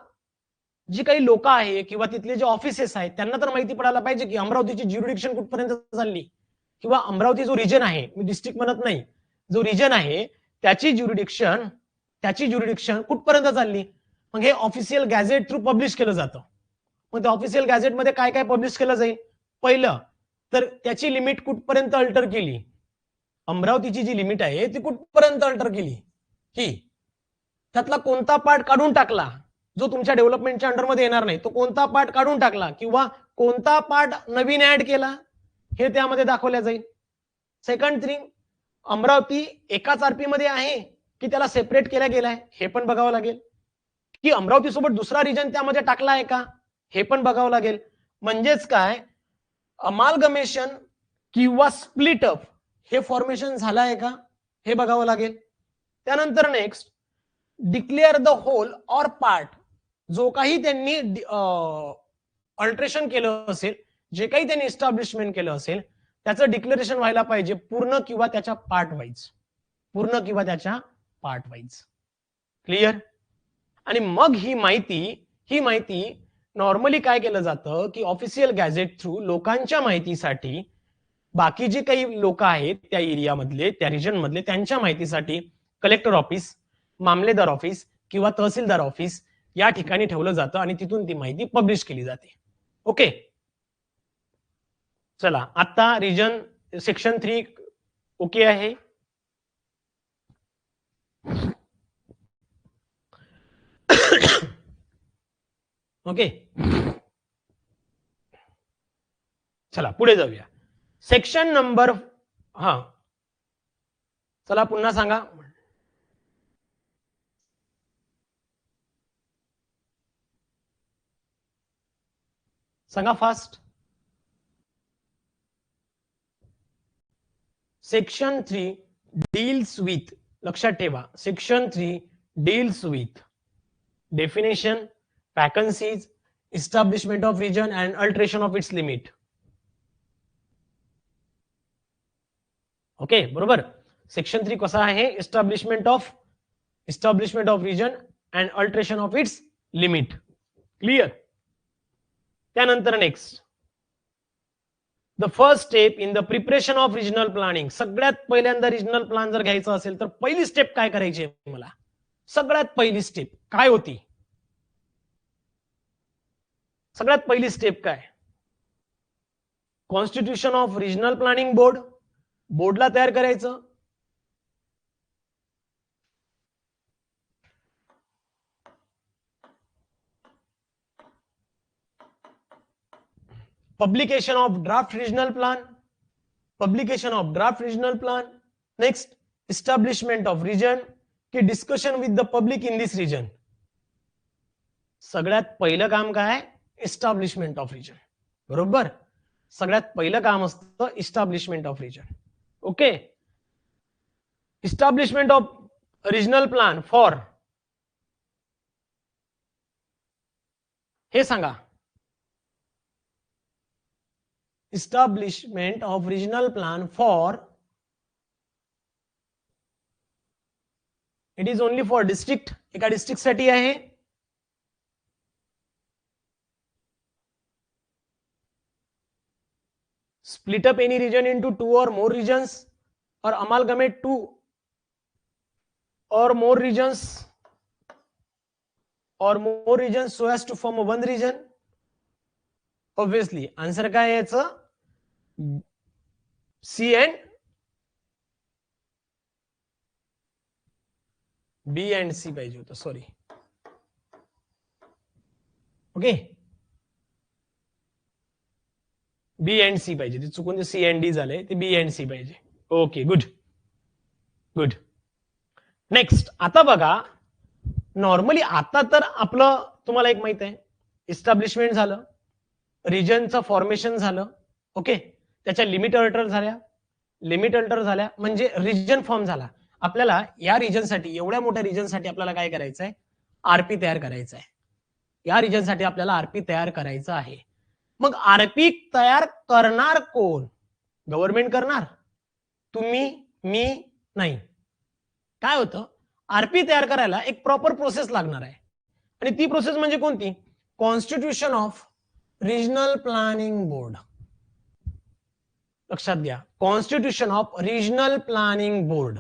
[SPEAKER 1] जी काही लोक आहे किंवा तिथले जे ऑफिसेस आहेत त्यांना तर माहिती पडायला पाहिजे की अमरावतीची ज्युरिडिक्शन कुठपर्यंत चालली, किंवा अमरावती जो रिजन आहे, मी डिस्ट्रिक्ट म्हणत नाही, जो रिजन आहे त्याची ज्युरिडिक्शन कुठपर्यंत चालली. मग हे ऑफिशियल गॅझेट थ्रू पब्लिश केलं जातं. मग त्या ऑफिशियल गॅझेटमध्ये काय काय पब्लिश केलं जाईल? पहिलं तर त्याची लिमिट कुठपर्यंत अल्टर केली, अमरावतीची जी लिमिट आहे ती कुठपर्यंत अल्टर केली, ही त्यातला कोणता पार्ट काढून टाकला जो तुमच्या डेव्हलपमेंटच्या अंडरमध्ये येणार नाही, तो कोणता पार्ट काढून टाकला किंवा कोणता पार्ट नवीन ऍड केला हे त्यामध्ये दाखवल्या जाईल. सेकंड थिंग, अमरावती एकाच आरपी मध्ये आहे की त्याला सेपरेट केला गेलाय हे पण बघावं लागेल, की अमरावती सोबत दुसरा रिजन त्यामध्ये टाकला आहे का हे पण बघावं लागेल. म्हणजेच काय, अमालगमेशन किंवा स्प्लिटअप हे फॉर्मेशन झालं आहे का हे बघावं लागेल. त्यानंतर next, declare the whole or part, जो काही त्यांनी अल्ट्रेशन केलं असेल, जे काही त्यांनी एस्टॅब्लिशमेंट केलं असेल त्याचं डिक्लेरेशन व्हायला पाहिजे पूर्ण किंवा त्याच्या पार्ट वाईज. क्लिअर? आणि मग ही माहिती नॉर्मली काय केलं जातं की ऑफिशियल गॅझेट थ्रू लोकांच्या माहितीसाठी, बाकी जे काही लोक आहेत त्या एरियामधले, त्या रिजन मधले, त्यांच्या माहितीसाठी कलेक्टर ऑफिस, मामलेदार ऑफिस किंवा तहसीलदार ऑफिस या ठिकाणी ठेवलं जातं आणि तिथून ती माहिती पब्लिश केली जाते. ओके, चला आता रिजन सेक्शन 3 ओके आहे. ओके, चला पुढे जाऊया. सेक्शन नंबर, हा चला पुन्हा सांगा. सांगा फास्ट. सेक्शन 3 डील्स विथ, लक्षात ठेवा, section 3 deals with definition, vacancies, establishment of region and alteration of its limit. Okay, बरोबर. सेक्शन 3 कसा आहे, establishment of region and alteration of its limit. Clear? त्यानंतर next, the first step in the preparation of regional planning. सगळ्यात पहिल्यांदा रिजनल प्लॅन जर घ्यायचा असेल तर पहिली स्टेप काय करायची मला, सगळ्यात पहिली स्टेप काय होती? सगळ्यात पहिली स्टेप काय? Constitution of regional planning board, बोर्डला तयार करायचं. Publication of draft regional plan, next establishment of region की discussion with the public in this region. सगळ्यात पहिलं काम काय? Establishment of region. बरोबर, सगळ्यात पहिलं काम असतं establishment of region. Okay, establishment of regional plan for, हे सांगा, establishment of regional plan for, it is only for district, एका डिस्ट्रिक्ट साठी आहे. split up any region into 2 or more regions or amalgamate 2 or more regions so as to form a one region. Obviously answer काय याचं? C and B and C पाहिजे होतं, sorry. Okay, B and C पाहिजे, ते चुकून सी अँड डी झाले, ते बी अँड सी पाहिजे. Okay, good good. नेक्स्ट, आता बघा, नॉर्मली आता तर आपलं तुम्हाला एक माहित आहे, इस्टॅब्लिशमेंट झालं, रिजनचं फॉर्मेशन झालं, ओके, त्याच्या लिमिट अल्टर झाल्या, म्हणजे रिजन फॉर्म झाला. आपल्याला या रिजनसाठी, एवढ्या मोठ्या रिजनसाठी आपल्याला काय करायचं आहे, आरपी तयार करायचं आहे. या रिजनसाठी आपल्याला आरपी तयार करायचं आहे. मग आरपी तयार करणार कोण? गव्हर्नमेंट करणार, तुम्ही, मी नाही. काय होतं, आरपी तयार करायला एक प्रॉपर प्रोसेस लागणार आहे, आणि ती प्रोसेस म्हणजे कोणती? Constitution of regional planning board. लक्षात घ्या, constitution of regional planning board.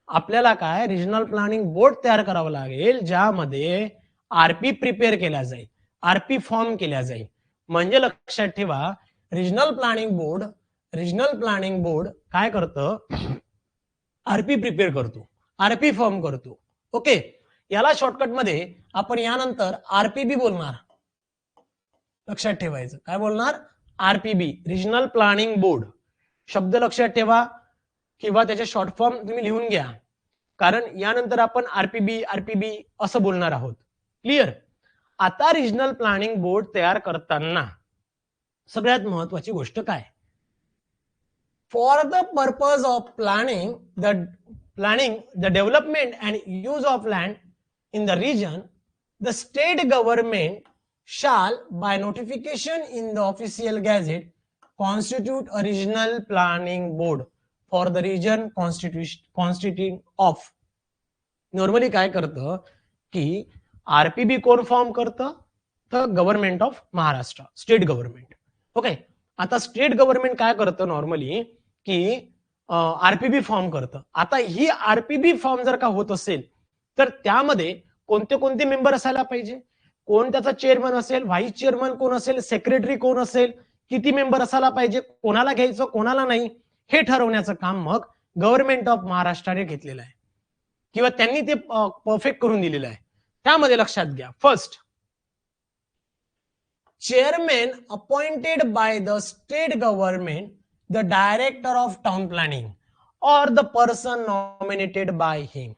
[SPEAKER 1] आपल्याला काय, रिजनल प्लॅनिंग बोर्ड तयार करावं लागेल, ज्यामध्ये आरपी प्रिपेअर केला जाईल, आरपी फॉर्म केला जाईल. म्हणजे लक्षात ठेवा, रिजनल प्लॅनिंग बोर्ड काय करतं, आरपी प्रिपेअर करतो, आरपी फॉर्म करतो. ओके, याला शॉर्टकट मध्ये आपण यानंतर आरपीबी बोलणार. लक्षात ठेवायचं, काय बोलणार? आरपीबी, रिजनल प्लॅनिंग बोर्ड. शब्द लक्षात ठेवा किंवा त्याचे शॉर्ट फॉर्म तुम्ही लिहून घ्या, कारण यानंतर आपण आरपीबी असं बोलणार आहोत. क्लिअर? आता रिजनल प्लॅनिंग बोर्ड तयार करताना सगळ्यात महत्वाची गोष्ट काय? For the purpose of planning the development and use of land in the region, the state government shall by notification in the official gazette constitute a regional planning board for the region constituting of. Normally काय करतं की आरपीबी कोण फॉर्म करतं? तर government of Maharashtra, state government. Okay, आता स्टेट गव्हर्नमेंट काय करतं नॉर्मली की आरपीबी फॉर्म करतं. आता ही आरपीबी फॉर्म जर का होत असेल तर त्यामध्ये कोणते कोणते मेंबर असायला पाहिजे, कोण त्याचा चेअरमन असेल, व्हाईस चेअरमन कोण असेल, सेक्रेटरी कोण असेल, किती मेंबर असायला पाहिजे, कोणाला घ्यायचं कोणाला नाही, हे ठरवण्याचं काम मग गव्हर्नमेंट ऑफ महाराष्ट्राने घेतलेलं आहे, किंवा त्यांनी ते परफेक्ट करून दिलेलं आहे. त्यामध्ये लक्षात घ्या, first, chairman appointed by the state government, the director of town planning और the person nominated by him.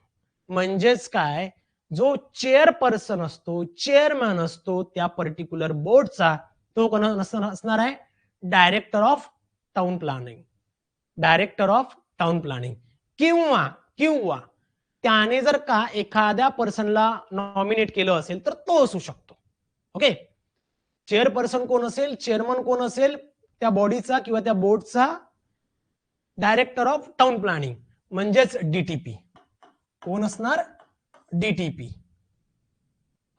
[SPEAKER 1] म्हणजेच काय, जो चेअरपर्सन असतो, चेअरमॅन असतो त्या पर्टिक्युलर बोर्डचा, तो कोण असणार आहे? Director of town planning, director of town planning. किंवा त्याने जर का एखाद्या पर्सनला नॉमिनेट केलं असेल तर तो असू शकतो. ओके, चेअरपर्सन कोण असेल, चेअरमन कोण असेल त्या बॉडीचा किंवा त्या बोर्डचा? डायरेक्टर ऑफ टाउन प्लॅनिंग, म्हणजेच डीटीपी. कोण असणार? डीटीपी.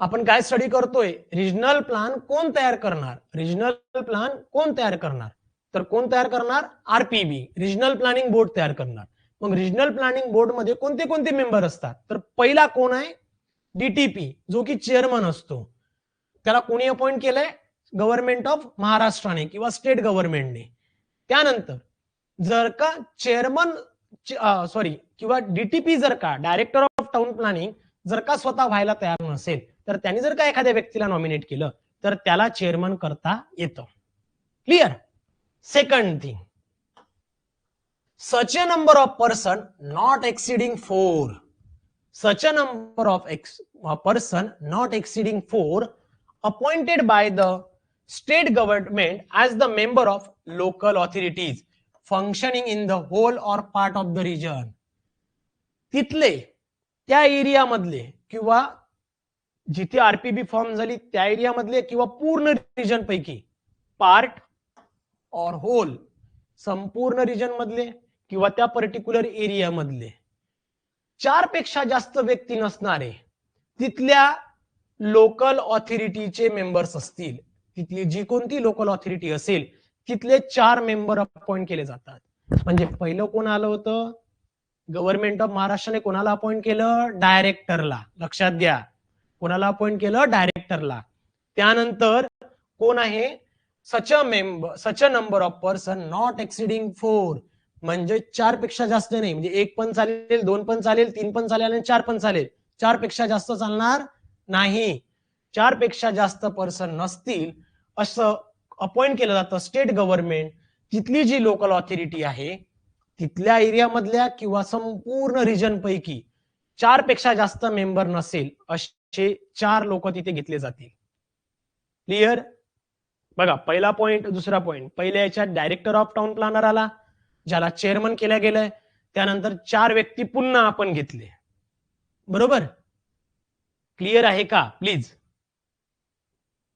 [SPEAKER 1] आपण काय स्टडी करतोय? रिजनल प्लॅन कोण तयार करणार? रिजनल प्लॅन कोण तयार करणार? तर कोण तयार करणार? आरपीबी, रिजनल प्लॅनिंग बोर्ड तयार करणार. मग रिजनल प्लॅनिंग बोर्ड मध्ये कोणते कोणते मेंबर असतात? तर पहिला कोण आहे? डीटीपी, जो की चेअरमन असतो. त्याला कोणी अपॉइंट केलंय? गव्हर्नमेंट ऑफ महाराष्ट्राने किंवा स्टेट गव्हर्नमेंटने. त्यानंतर जर का चेअरमन किंवा डीटीपी जर का डायरेक्टर ऑफ टाउन प्लॅनिंग जर का स्वतः व्हायला तयार नसेल तर त्यांनी जर का एखाद्या व्यक्तीला नॉमिनेट केलं तर त्याला चेअरमन करता येतं. Clear? Second thing, such a number of person not exceeding 4, such a number of person not exceeding 4 appointed by the state government as the member of local authorities functioning in the whole or part of the region. तिथले, त्या एरिया मधले किंवा जिथे आरपीबी फॉर्म झाली त्या एरिया मधले किंवा पूर्ण रिजन पैकी, पार्ट और होल, संपूर्ण रिजन मधले किंवा त्या पर्टिक्युलर एरिया मधले 4 पेक्षा जास्त व्यक्ती नसणारे तिथल्या लोकल ऑथॉरिटीचे मेंबर्स असतील. तिथली जी कोणती लोकल ऑथॉरिटी असेल तिथले 4 मेंबर अपॉइंट केले जातात. म्हणजे पहिलं कोण आलं होतं? गव्हर्नमेंट ऑफ महाराष्ट्राने कोणाला अपॉइंट केलं? डायरेक्टरला. लक्षात घ्या, कोणाला अपॉइंट केलं? डायरेक्टरला. त्यानंतर कोण आहे? Such a number of person not exceeding 4, म्हणजे 4 पेक्षा जास्त नाही. म्हणजे 1 पण चालेल, 2 पण चालेल, 3 पण चालेल आणि 4 पण चालेल. 4 पेक्षा जास्त चालणार नाही. 4 पेक्षा जास्त पर्सन नसतील असं अपॉइंट केलं जातं स्टेट गव्हर्नमेंट, तिथली जी लोकल ऑथॉरिटी आहे तिथल्या एरियामधल्या किंवा संपूर्ण रिजन पैकी 4 पेक्षा जास्त मेंबर नसेल असे 4 लोक तिथे घेतले जातील. क्लिअर? बघा, पहिला पॉइंट, दुसरा पॉइंट. पहिल्या याच्यात डायरेक्टर ऑफ टाउन प्लॅनर आला, ज्याला चेअरमन केल्या गेलंय. त्यानंतर 4 व्यक्ती पुन्हा आपण घेतले. बरोबर? क्लिअर आहे का? प्लीज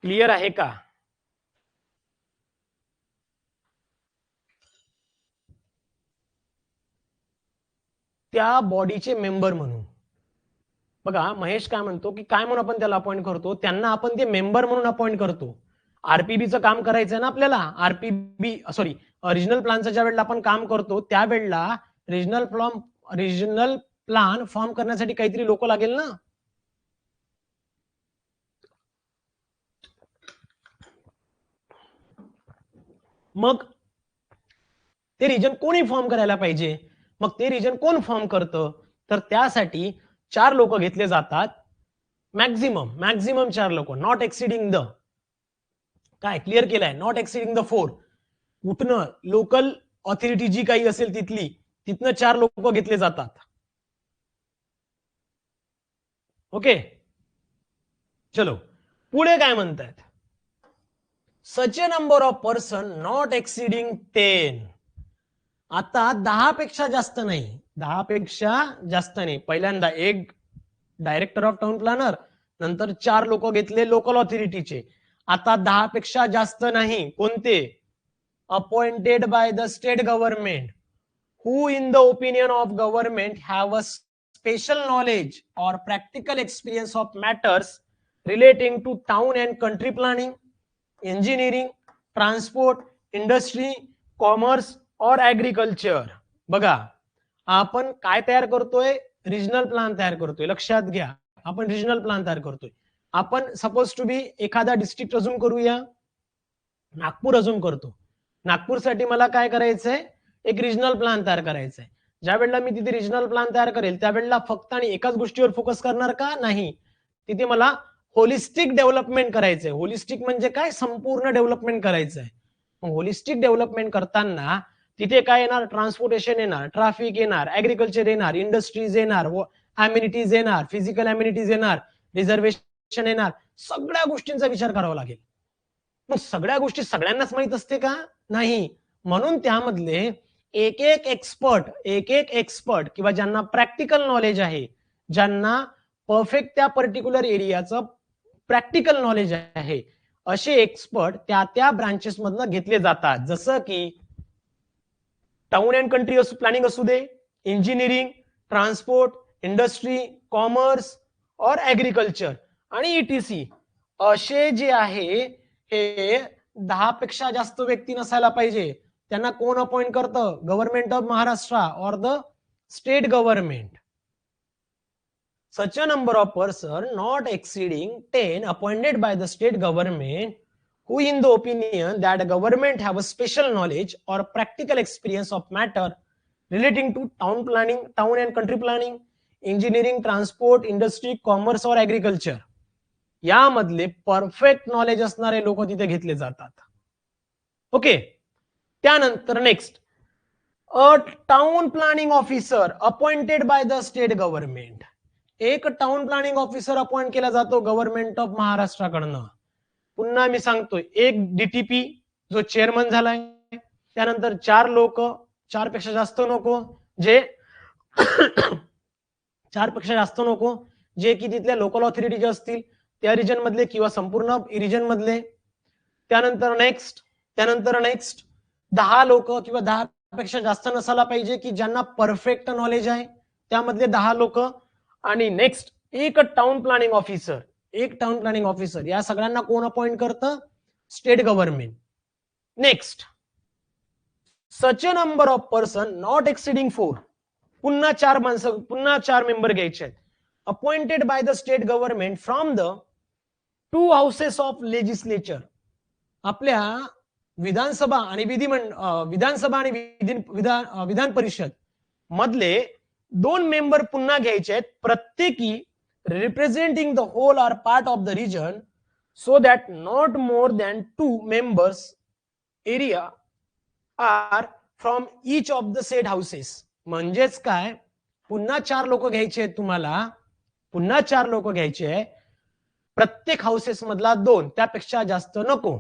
[SPEAKER 1] क्लिअर आहे का? त्या बॉडीचे मेंबर म्हणून. बघा, महेश काय म्हणतो की काय म्हणून आपण त्याला अपॉइंट करतो, त्यांना आपण ते मेंबर म्हणून अपॉइंट करतो. आरपीबीचं काम करायचंय ना आपल्याला, आरपीबी सॉरी रिजनल प्लॅनचं ज्या वेळेला आपण काम करतो त्यावेळेला रिजनल प्लॅन फॉर्म करण्यासाठी काहीतरी लोक लागेल ना. मग ते रिजन कोणी फॉर्म करायला पाहिजे, मग ते रिजन कोण फॉर्म करतं, तर त्यासाठी 4 लोक घेतले जातात. मॅक्झिमम 4 लोक, नॉट एक्सिडिंग द, काय क्लिअर केलंय, नॉट एक्सिडिंग द 4. कुठनं लोकल ऑथॉरिटी जी काही असेल तिथनं 4 लोक घेतले जातात. ओके, चलो पुढे काय म्हणतात, such a number of person not exceeding 10. आता 10 पेक्षा जास्त नाही, 10 पेक्षा जास्त नाही. पहिल्यांदा एक डायरेक्टर ऑफ टाउन प्लॅनर, नंतर 4 लोक घेतले लोकल ऑथॉरिटीचे. आता 10 पेक्षा जास्त नाही. कोणते? Appointed by the state government, who in the opinion of government have a special knowledge or practical experience of matters relating to town and country planning, engineering, transport, industry, commerce or agriculture. बघा, आपण काय तयार करतोय, रिजनल प्लॅन तयार करतोय. लक्षात घ्या, आपण रिजनल प्लॅन तयार करतोय. आपण सपोज टू बी एखादा डिस्ट्रिक्ट अजून करूया, नागपूर अजून करतो. नागपूरसाठी मला काय करायचंय, एक रिजनल प्लॅन तयार करायचा आहे. ज्या वेळेला मी तिथे रिजनल प्लॅन तयार करेल त्यावेळेला फक्त आणि एकाच गोष्टीवर फोकस करणार का? नाही. तिथे मला होलिस्टिक डेव्हलपमेंट करायचंय. होलिस्टिक म्हणजे काय? संपूर्ण डेव्हलपमेंट करायचंय. मग होलिस्टिक डेव्हलपमेंट करताना तिथे काय येणार? ट्रान्सपोर्टेशन येणार, ट्रॅफिक येणार, ऍग्रिकल्चर येणार, इंडस्ट्रीज येणार, अम्युनिटीज येणार, फिजिकल अम्युनिटीज येणार, रिझर्वेशन येणार. सगळ्या गोष्टींचा विचार करावा लागेल. मग सगळ्या गोष्टी सगळ्यांनाच माहित असते का? नाही. म्हणून त्यामधले एक एक एक्सपर्ट किंवा ज्यांना प्रॅक्टिकल नॉलेज आहे, ज्यांना परफेक्ट त्या पर्टिक्युलर एरियाचं प्रॅक्टिकल नॉलेज आहे, असे एक्सपर्ट त्या ब्रांचेस मधनं घेतले जातात. जसं की टाउन अँड कंट्री प्लॅनिंग असू दे, इंजिनिअरिंग, ट्रान्सपोर्ट, इंडस्ट्री, कॉमर्स और ऍग्रिकल्चर आणि ईटीसी. असे जे आहे हे 10 पेक्षा जास्त व्यक्ती नसायला पाहिजे. त्यांना कोण अपॉइंट करतं? गव्हर्नमेंट ऑफ महाराष्ट्र और the state government. Such a number of person not exceeding 10 appointed by the state government, who in the opinion that government have a special knowledge or practical experience of matter relating to town planning, town and country planning, engineering, transport, industry, commerce or agriculture. यामधले परफेक्ट नॉलेज असणारे लोक तिथे घेतले जातात. ओके, त्यानंतर next, a town planning officer appointed by the state government. एक टाउन प्लॅनिंग ऑफिसर अपॉइंट केला जातो गव्हर्नमेंट ऑफ महाराष्ट्राकडनं. पुन्हा मी सांगतोय, एक डीटीपी जो चेअरमन झालाय, त्यानंतर 4 लोक, 4 पेक्षा जास्त नको जे 4 पेक्षा जास्त नको जे की तिथल्या लोकल ऑथॉरिटी असतील त्या रिजन मधले किंवा संपूर्ण रिजन मधले. त्यानंतर नेक्स्ट 10 लोक किंवा 10 पेक्षा जास्त नसायला पाहिजे की ज्यांना परफेक्ट नॉलेज आहे, त्यामधले 10 लोक. आणि नेक्स्ट एक टाउन प्लॅनिंग ऑफिसर. या सगळ्यांना कोण अपॉइंट करतं? State government. Next, such a number of person not exceeding 4. पुन्हा 4 मेंबर घ्यायचे आहेत. Appointed by the state government from the 2 houses of legislature. आपल्या विधानसभा आणि विधान परिषद मधले 2 मेंबर पुन्हा घ्यायचे आहेत, प्रत्येकी representing the whole or part of the region so that not more than 2 members area are from each of the said houses. म्हणजेच काय, पुन्हा 4 लोक घ्यायचे आहेत तुम्हाला, पुन्हा 4 लोक घ्यायचे, प्रत्येक हाऊसेस मधला 2, त्यापेक्षा जास्त नको.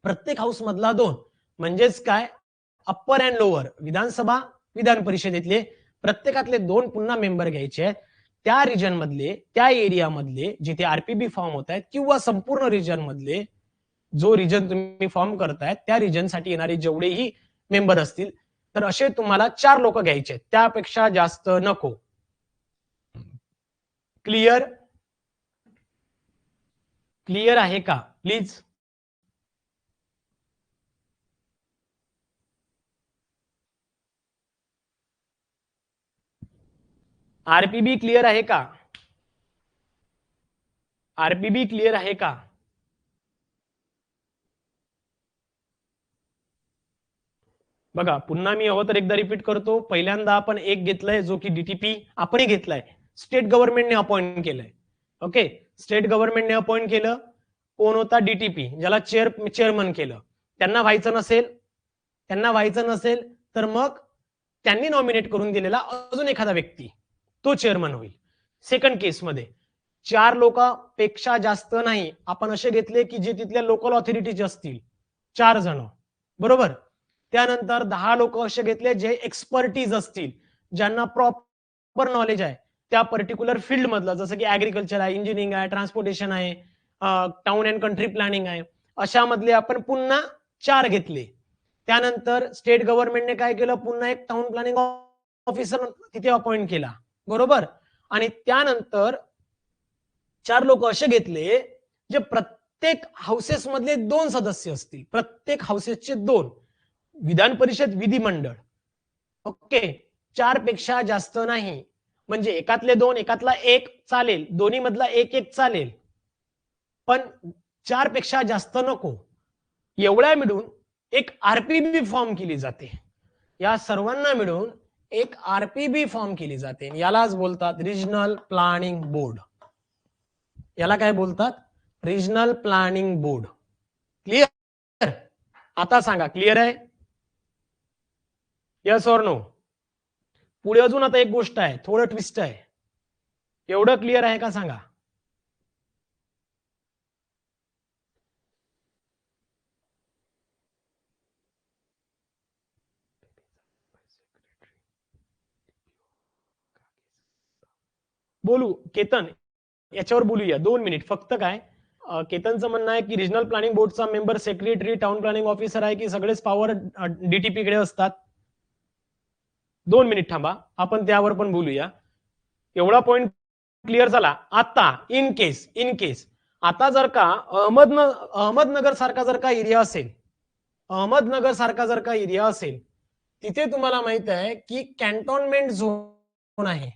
[SPEAKER 1] प्रत्येक हाऊस मधला 2 म्हणजेच काय, अप्पर अँड लोअर विधानसभा विधान परिषदेतले प्रत्येकातले 2 पुन्हा मेंबर घ्यायचे आहेत. त्या रिजन मधले, त्या एरिया मधले जिथे आरपीबी फॉर्म होत आहेत, किंवा संपूर्ण रिजन मधले, जो रिजन तुम्ही फॉर्म करतायत त्या रिजन साठी येणारे जेवढेही मेंबर असतील, तर असे तुम्हाला 4 लोक घ्यायचे आहेत, त्यापेक्षा जास्त नको. क्लिअर? क्लिअर आहे का प्लीज? आरपीबी क्लिअर आहे का? आरपीबी क्लिअर आहे का? बघा, पुन्हा मी हवं तर एकदा रिपीट करतो. पहिल्यांदा आपण एक घेतलाय जो की डीटीपी आपणही घेतलाय, स्टेट गव्हर्नमेंटने अपॉइंट केलंय. ओके, स्टेट गव्हर्नमेंटने अपॉइंट केलं. कोण होता? डीटीपी, ज्याला चेअरमन केलं. त्यांना व्हायचं नसेल तर मग त्यांनी नॉमिनेट करून दिलेला अजून एखादा व्यक्ती तो चेअरमन होईल. सेकंड केस मध्ये 4 लोकांपेक्षा जास्त नाही, आपण असे घेतले की जे तिथल्या लोकल ऑथॉरिटीचे असतील 4 जण, बरोबर. त्यानंतर 10 लोक असे घेतले जे एक्सपर्टीज असतील, ज्यांना प्रॉपर नॉलेज आहे त्या पर्टिक्युलर फील्ड मधलं, जसं की ऍग्रिकल्चर आहे, इंजिनिअरिंग आहे, ट्रान्सपोर्टेशन आहे, टाउन अँड कंट्री प्लॅनिंग आहे, अशा मधले आपण पुन्हा 4 घेतले. त्यानंतर स्टेट गव्हर्नमेंटने काय केलं, पुन्हा एक टाउन प्लॅनिंग ऑफिसर तिथे अपॉइंट केला, बरोबर. आणि त्यानंतर 4 लोक असे घेतले जे प्रत्येक हाऊसेस मधले 2 सदस्य असतील, प्रत्येक हाऊसेसचे 2, विधान परिषद विधिमंडळ. ओके, 4 पेक्षा जास्त नाही, म्हणजे एकातले 2, एकातला 1 चालेल, दोन्ही मधला 1 चालेल, पण 4 पेक्षा जास्त नको. एवढ्या मिळून एक आरपीबी फॉर्म केली जाते. या सर्वांना मिळून एक आरपीबी फॉर्म केली जाते. यालाच बोलतात रिजनल प्लॅनिंग बोर्ड. याला काय बोलतात? Regional planning board. क्लिअर? आता सांगा, क्लिअर आहे? Yes or no? पुढे अजून आता एक गोष्ट आहे, थोडं ट्विस्ट आहे. एवढं क्लिअर आहे का सांगा? बोलू केतन, याच्यावर बोलूया 2 मिनिट फक्त. काय केतनचं म्हणणं आहे की regional planning बोर्डचा member secretary, town planning officer आहे, की सगळेच पॉवर डीटीपी कडे असतात? 2 मिनिट थांबा, आपण त्यावर पण बोलूया. एवढा पॉइंट क्लिअर झाला. आता इन केस आता जर का अहमदनगर सारखा जर का एरिया असेल, अहमदनगर सारखा जर का एरिया असेल, तिथे तुम्हाला माहित आहे की कॅन्टोन्मेंट झोन आहे.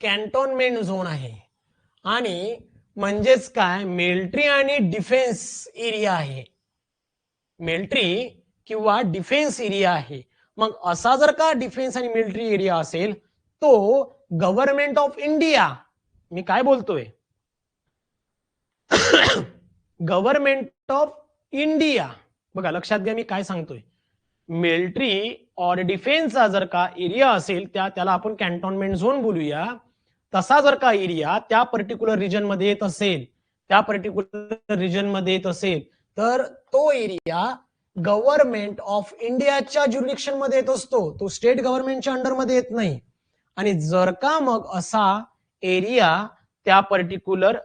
[SPEAKER 1] कॅन्टोन्मेंट झोन आहे, आणि म्हणजेच काय, मिलिटरी आणि डिफेन्स एरिया आहे. मिलिटरी किंवा डिफेन्स एरिया आहे. मग असा जर का डिफेन्स आणि मिलिटरी एरिया असेल, तो गव्हर्नमेंट ऑफ इंडिया, मी काय बोलतोय, गव्हर्नमेंट ऑफ इंडिया, बघा लक्षात घ्या मी काय सांगतोय. मिलिटरी और डिफेन्सचा जर का एरिया असेल, त्याला आपण कॅन्टोन्मेंट झोन बोलूया. तसा जर का एरिया त्या पर्टिक्युलर रिजन मध्ये येत असेल, तर तो एरिया गव्हर्नमेंट ऑफ इंडियाच्या ज्युरिडिक्शन मध्ये येत असतो, तो स्टेट गव्हर्नमेंटच्या अंडर मध्ये येत नाही. आणि जर का मग असा एरिया त्या पर्टिक्युलर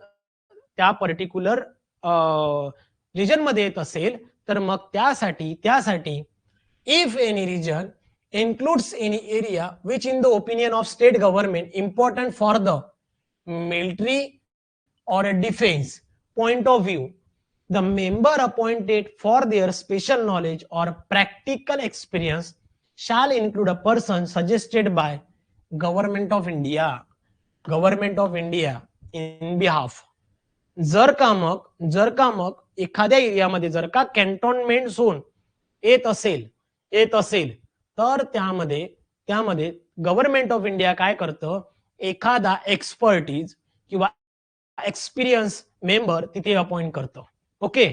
[SPEAKER 1] रिजन मध्ये येत असेल, तर मग त्यासाठी if any region includes any area which in the opinion of state government important for the military or a defense point of view, the member appointed for their special knowledge or practical experience shall include a person suggested by government of India in behalf. जर का मग एखाद्या एरियामध्ये जर का कॅन्टोन्मेंट झोन येत असेल तर त्यामध्ये गव्हर्नमेंट ऑफ इंडिया काय करतं, एखादा एक्सपर्टीज किंवा एक्सपिरियन्स मेंबर तिथे अपॉइंट करतं. ओके,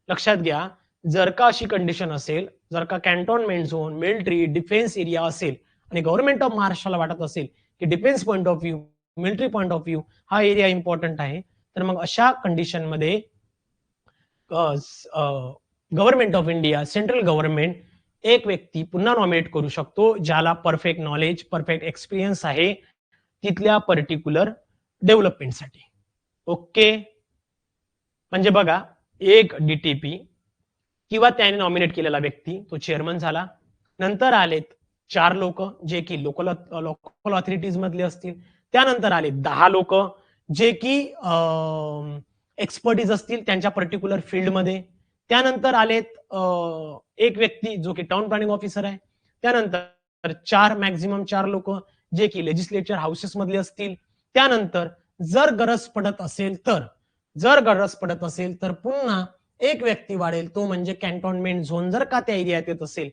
[SPEAKER 1] लक्षात घ्या, जर का अशी कंडिशन असेल, जर का cantonment zone, military, defence area असेल आणि गव्हर्नमेंट ऑफ महाराष्ट्राला वाटत असेल की defence point of view, military point of view हा एरिया इम्पॉर्टंट आहे, तर मग अशा कंडिशनमध्ये government of India, central government एक व्यक्ती पुन्हा नॉमिनेट करू शकतो ज्याला परफेक्ट नॉलेज, परफेक्ट एक्सपिरियन्स आहे तिथल्या पर्टिक्युलर डेव्हलपमेंटसाठी. ओके, म्हणजे बघा, एक डीटीपी किंवा त्याने नॉमिनेट केलेला व्यक्ती तो चेअरमन झाला. नंतर आलेत 4 लोक जे की लोकल ऑथॉरिटीज मधले असतील. त्यानंतर आले 10 लोक जे की एक्सपर्टीज असतील त्यांच्या पर्टिक्युलर फील्डमध्ये. त्यानंतर आलेत एक व्यक्ती जो की टाउन प्लॅनिंग ऑफिसर आहे. त्यानंतर 4 मॅक्झिमम 4 लोक जे की लेजिस्लेचर हाऊसेस मधले असतील. त्यानंतर जर गरज पडत असेल तर पुन्हा एक व्यक्ती वाढेल, तो म्हणजे कॅन्टोन्मेंट झोन जर का त्या एरियात येत असेल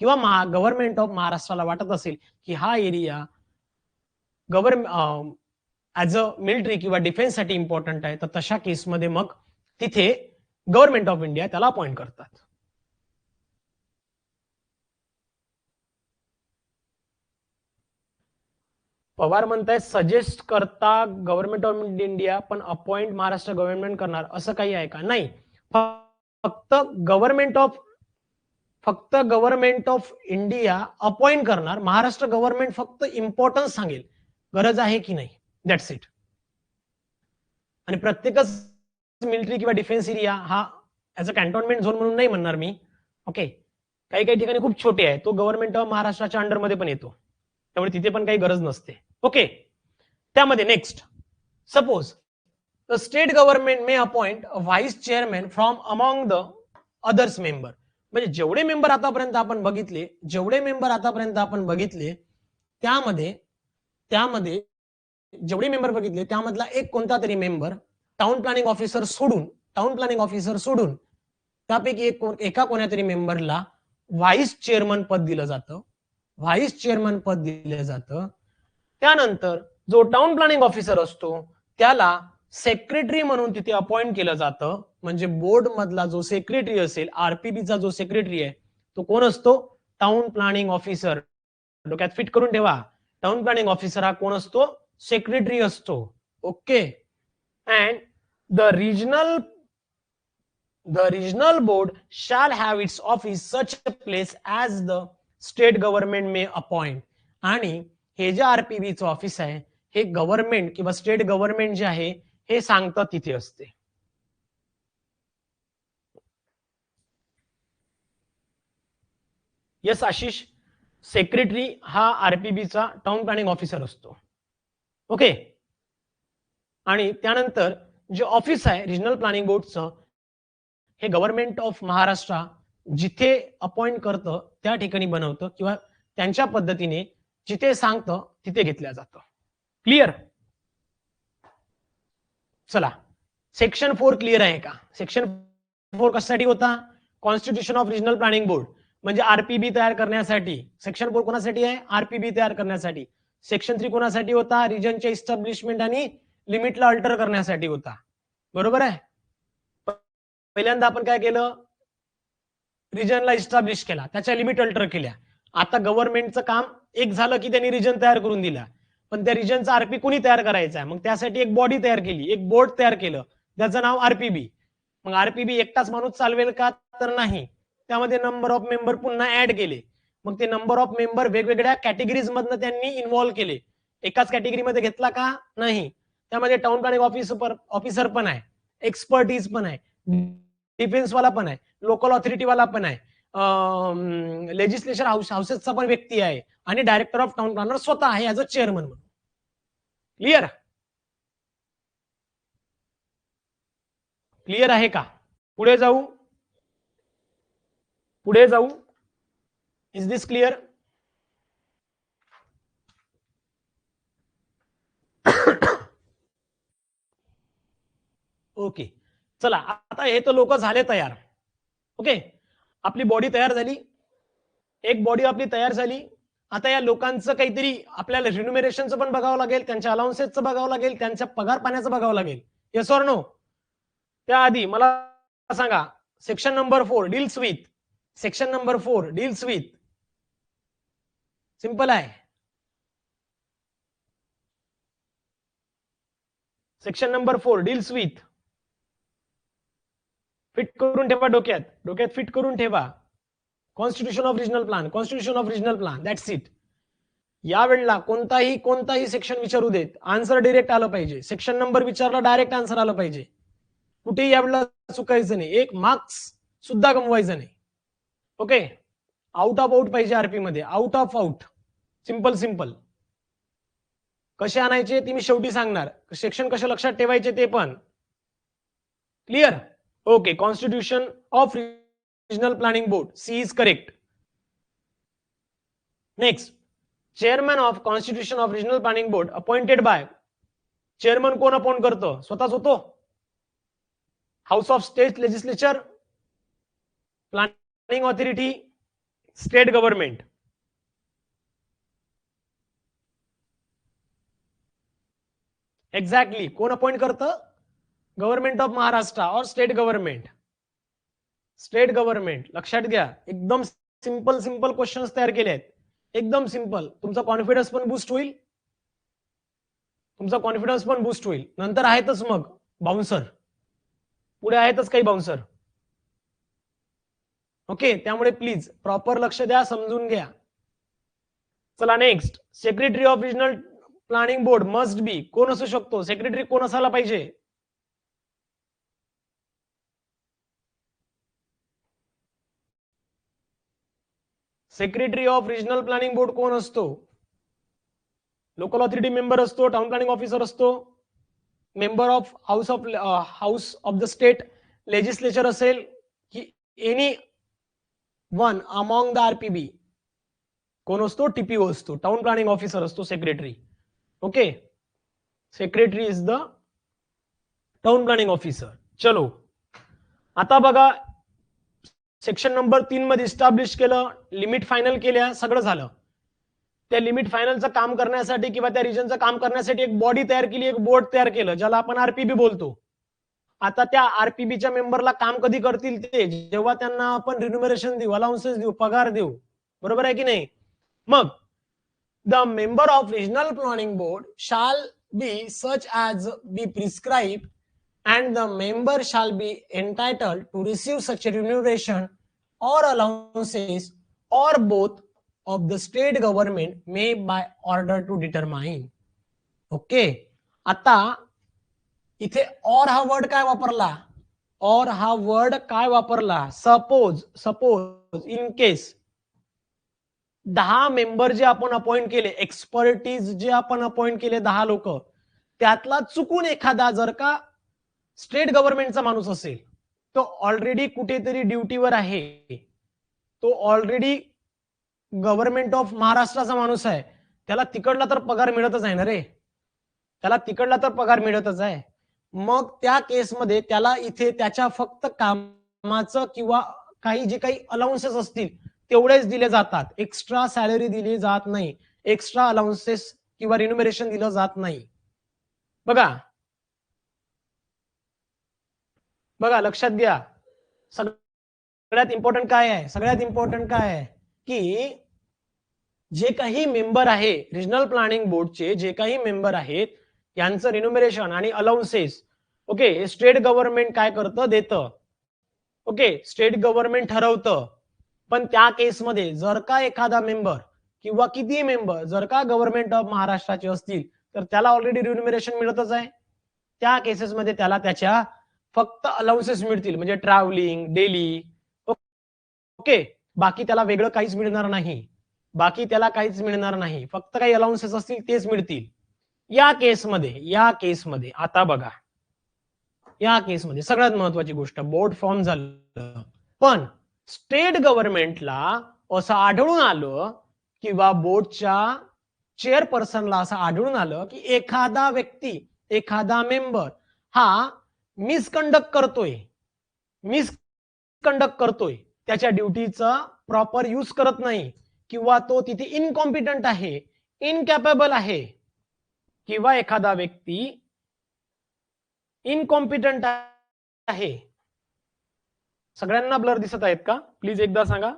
[SPEAKER 1] किंवा गव्हर्नमेंट ऑफ महाराष्ट्राला वाटत असेल की हा area government as a military किंवा डिफेन्ससाठी इम्पॉर्टंट आहे, तर तशा केसमध्ये मग तिथे गव्हर्नमेंट ऑफ इंडिया त्याला अपॉइंट करतात. पवार म्हणताय सजेस्ट करता गव्हर्नमेंट ऑफ इंडिया, पण अपॉइंट महाराष्ट्र गव्हर्नमेंट करणार असं काही आहे का? नाही, फक्त गव्हर्नमेंट ऑफ इंडिया अपॉइंट करणार, महाराष्ट्र गव्हर्नमेंट फक्त इम्पॉर्टन्स सांगेल गरज आहे की नाही, दॅट्स इट. आणि प्रत्येकच मिलिटरी किंवा डिफेन्स एरिया हा ऍज अ कॅन्टोन्मेंट झोन म्हणून नाही म्हणणार मी. ओके, काही काही ठिकाणी खूप छोटे आहे, तो गव्हर्नमेंट ऑफ महाराष्ट्राच्या अंडरमध्ये पण येतो, त्यामुळे तिथे पण काही गरज नसते. ओके, त्यामध्ये next, suppose the state government may appoint a vice chairman from among the others member. म्हणजे जेवढे मेंबर आतापर्यंत आपण बघितले त्यामध्ये जेवढे मेंबर बघितले त्यामधला एक कोणता तरी मेंबर टाउन प्लॅनिंग ऑफिसर सोडून त्यापैकी एका कोणत्यातरी मेंबरला व्हाईस चेअरमन पद दिलं जातं. त्यानंतर जो टाउन प्लॅनिंग ऑफिसर असतो त्याला सेक्रेटरी म्हणून तिथे अपॉइंट केलं जातं. म्हणजे बोर्ड मधला जो सेक्रेटरी असेल, आरपीबीचा जो सेक्रेटरी आहे तो कोण असतो? Town planning officer. डोक्यात फिट करून ठेवा, टाउन प्लॅनिंग ऑफिसर हा कोण असतो? सेक्रेटरी असतो. Okay, and the regional board shall have its office such a place as the state government may appoint. आणि हे जे आरपीबीचं ऑफिस आहे हे गव्हर्नमेंट किंवा स्टेट गव्हर्नमेंट जे आहे हे सांगतं तिथे असते. यस आशिष, सेक्रेटरी हा आरपीबीचा टाउन प्लॅनिंग ऑफिसर असतो. ओके, आणि त्यानंतर जे ऑफिस आहे रिजनल प्लॅनिंग बोर्डचं हे गव्हर्नमेंट ऑफ महाराष्ट्र जिथे अपॉइंट करतं त्या ठिकाणी बनवतं किंवा त्यांच्या पद्धतीने जिथे सांगतं तिथे घेतल्या जातं. क्लिअर? चला, सेक्शन 4 क्लिअर आहे का? सेक्शन 4 कशासाठी होता? Constitution of regional planning board, म्हणजे आरपीबी तयार करण्यासाठी. सेक्शन 4 कोणासाठी आहे? आरपीबी तयार करण्यासाठी. सेक्शन 3 कोणासाठी होता? रिजनच्या इस्टॅब्लिशमेंट आणि लिमिटला अल्टर करण्यासाठी होता. बरोबर आहे? पहिल्यांदा आपण काय केलं? रिजनला इस्टॅब्लिश केला, त्याच्या लिमिट अल्टर केल्या. आता गव्हर्नमेंटचं काम एक झालं की त्यांनी रिजन तयार करून दिला, पण त्या रिजनचा आरपी कोणी तयार करायचा आहे? मग त्यासाठी एक बॉडी तयार केली, एक बोर्ड तयार केलं, त्याचं नाव आरपीबी. मग आरपीबी एकटाच माणूस चालवेल का? तर नाही, त्यामध्ये नंबर ऑफ मेंबर पुन्हा ऍड केले. मग ते नंबर ऑफ मेंबर वेगवेगळ्या कॅटेगरीज मधनं त्यांनी इन्व्हॉल्व्ह केले. एकाच कॅटेगरीमध्ये घेतला का? नाही, त्यामध्ये टाउन प्लॅनिंग ऑफिसर पण आहे, एक्सपर्टीज पण आहे, डिफेन्स वाला पण आहे, लोकल ऑथॉरिटी वाला पण आहे, लेजिस्लेचर हाऊसेसचा पण व्यक्ती आहे, आणि डायरेक्टर ऑफ टाउन प्लॅनर स्वतः आहे ऍज अ चेअरमन म्हणून. क्लिअर? क्लिअर आहे का? पुढे जाऊ. Is this clear? ओके, चला, आता हे तर लोक झाले तयार. ओके, आपली बॉडी तयार झाली, एक बॉडी आपली तयार झाली. आता या लोकांचं काहीतरी आपल्याला रिन्युमरेशनचं पण बघावं लागेल, त्यांच्या अलाउन्सेसचं बघावं लागेल, त्यांच्या पगार पाण्याचं बघावं लागेल. Yes or no? त्याआधी मला सांगा, section number 4 deals with, section number 4 deals with, simple आहे. Section number 4 deals with, fit करून ठेवा डोक्यात, डोक्यात फिट करून ठेवा. Constitution of regional plan, constitution of regional plan, that's it. या वेळेला कोणताही सेक्शन विचारू देत, आन्सर डायरेक्ट आलं पाहिजे. सेक्शन नंबर विचारला, डायरेक्ट आन्सर आलं पाहिजे. कुठेही यावेळेला चुकायचं नाही, एक मार्क्स सुद्धा गमवायचं नाही. ओके, आउट ऑफ आउट पाहिजे आरपी मध्ये, out of out. Simple simple. कसे आणायचे ते मी शेवटी सांगणार, सेक्शन कसे लक्षात ठेवायचे ते पण. Clear? Okay, constitution of regional planning board, C is correct. Next, chairman of constitution of regional planning board appointed by. Chairman कोण अपॉइंट करतो? स्वतःच होतो. House of state legislature, planning authority, state government. Exactly, कोण अपॉइंट करतं? गव्हर्नमेंट ऑफ महाराष्ट्र और स्टेट गव्हर्नमेंट. State government. लक्षात घ्या, एकदम सिंपल सिंपल क्वेश्चन्स तयार केले आहेत, एकदम सिंपल. तुमचा कॉन्फिडन्स पण बूस्ट होईल, तुमचा कॉन्फिडन्स पण बूस्ट होईल. नंतर आहेतच मग बाउन्सर, पुढे आहेतच काही बाउन्सर. ओके, त्यामुळे प्लीज प्रॉपर लक्ष द्या, समजून घ्या. चला next, secretary of regional planning board must be. कोण असू शकतो सेक्रेटरी? कोण असायला पाहिजे? Secretary of regional planning board कोण असतो? लोकल ऑथॉरिटी मेंबर असतो, टाउन प्लॅनिंग ऑफिसर असतो, member of house of the state legislature असेल, की एनी वन अमॉंग द आरपीबी. कोण असतो? टीपीओ असतो, टाउन प्लॅनिंग ऑफिसर असतो secretary. Okay, secretary is the town planning officer. चलो, आता बघा, सेक्शन नंबर 3 मध्ये इस्टॅब्लिश केलं, लिमिट फायनल केल्या, सगळं झालं. त्या लिमिट फायनलचं काम करण्यासाठी किंवा त्या रिजनचं काम करण्यासाठी एक बॉडी तयार केली, एक बोर्ड तयार केलं, ज्याला आपण आरपीबी बोलतो. आता त्या आरपीबीच्या मेंबरला काम कधी करतील ते? जेव्हा त्यांना आपण रिन्युमरेशन देऊ, अलाउन्सेस देऊ, पगार देऊ. बरोबर आहे की नाही? मग the member of regional planning board shall be such as be prescribe and the member shall be entitled to receive such a remuneration or allowances or both of the state government may by order to determine. Okay, आता इथे और हा वर्ड काय वापरला? और हा वर्ड काय वापरला? सपोज इन केस 10 मेंबर जे आपण अपॉइंट केले, एक्सपर्टीज जे आपण अपॉइंट केले 10 लोक, त्यातला चुकून एखादा जर का स्टेट गव्हर्नमेंटचा माणूस असेल, तो ऑलरेडी कुठेतरी ड्युटीवर आहे, तो ऑलरेडी गव्हर्नमेंट ऑफ महाराष्ट्राचा माणूस आहे, त्याला तिकडला तर पगार मिळतच आहे ना रे, त्याला तिकडला तर पगार मिळतच आहे. मग त्या केसमध्ये त्याला इथे त्याच्या फक्त कामाचं किंवा काही जे काही अलाउन्सेस असतील तेवढेच दिले जातात, एक्स्ट्रा सॅलरी दिली जात नाही, एक्स्ट्रा अलाउन्सेस किंवा रिन्युमरेशन दिलं जात नाही. बघा लक्षात घ्या, सगळ्यात इम्पॉर्टंट काय आहे? सगळ्यात इम्पॉर्टंट काय आहे की जे काही मेंबर आहे रिजनल प्लॅनिंग बोर्डचे, जे काही मेंबर आहेत, यांचं रिन्युमरेशन आणि अलाउन्सेस, ओके, स्टेट गव्हर्नमेंट काय करतं? देतं. ओके, स्टेट गव्हर्नमेंट ठरवतं. पण त्या केसमध्ये जर का एखादा मेंबर किंवा किती मेंबर जर का गव्हर्नमेंट ऑफ महाराष्ट्राचे असतील, तर त्याला ऑलरेडी रिन्युमरेशन मिळतच आहे. त्या केसेसमध्ये त्याला त्याच्या फक्त अलाउन्सेस मिळतील, म्हणजे ट्रॅव्हलिंग, डेली. ओके, बाकी त्याला वेगळं काहीच मिळणार नाही, बाकी त्याला काहीच मिळणार नाही, फक्त काही अलाउन्सेस असतील तेच मिळतील. या केसमध्ये आता बघा, या केसमध्ये सगळ्यात महत्वाची गोष्ट, बोर्ड फॉर्म झालं, पण स्टेट गव्हर्नमेंटला असं आढळून आलं किंवा बोर्डच्या चेअरपर्सनला असं आढळून आलं की एखादा व्यक्ती, एखादा मेंबर हा मिसकंडक्ट करतोय, त्याच्या ड्युटीचा प्रॉपर यूज करत नाही, किंवा तो तिथे इनकॉम्पिटंट आहे, इनकॅपेबल आहे, किंवा एखादा व्यक्ती इनकॉम्पिटंट आहे. सगळ्यांना ब्लर दिसत आहेत का? प्लीज एकदा सांगा.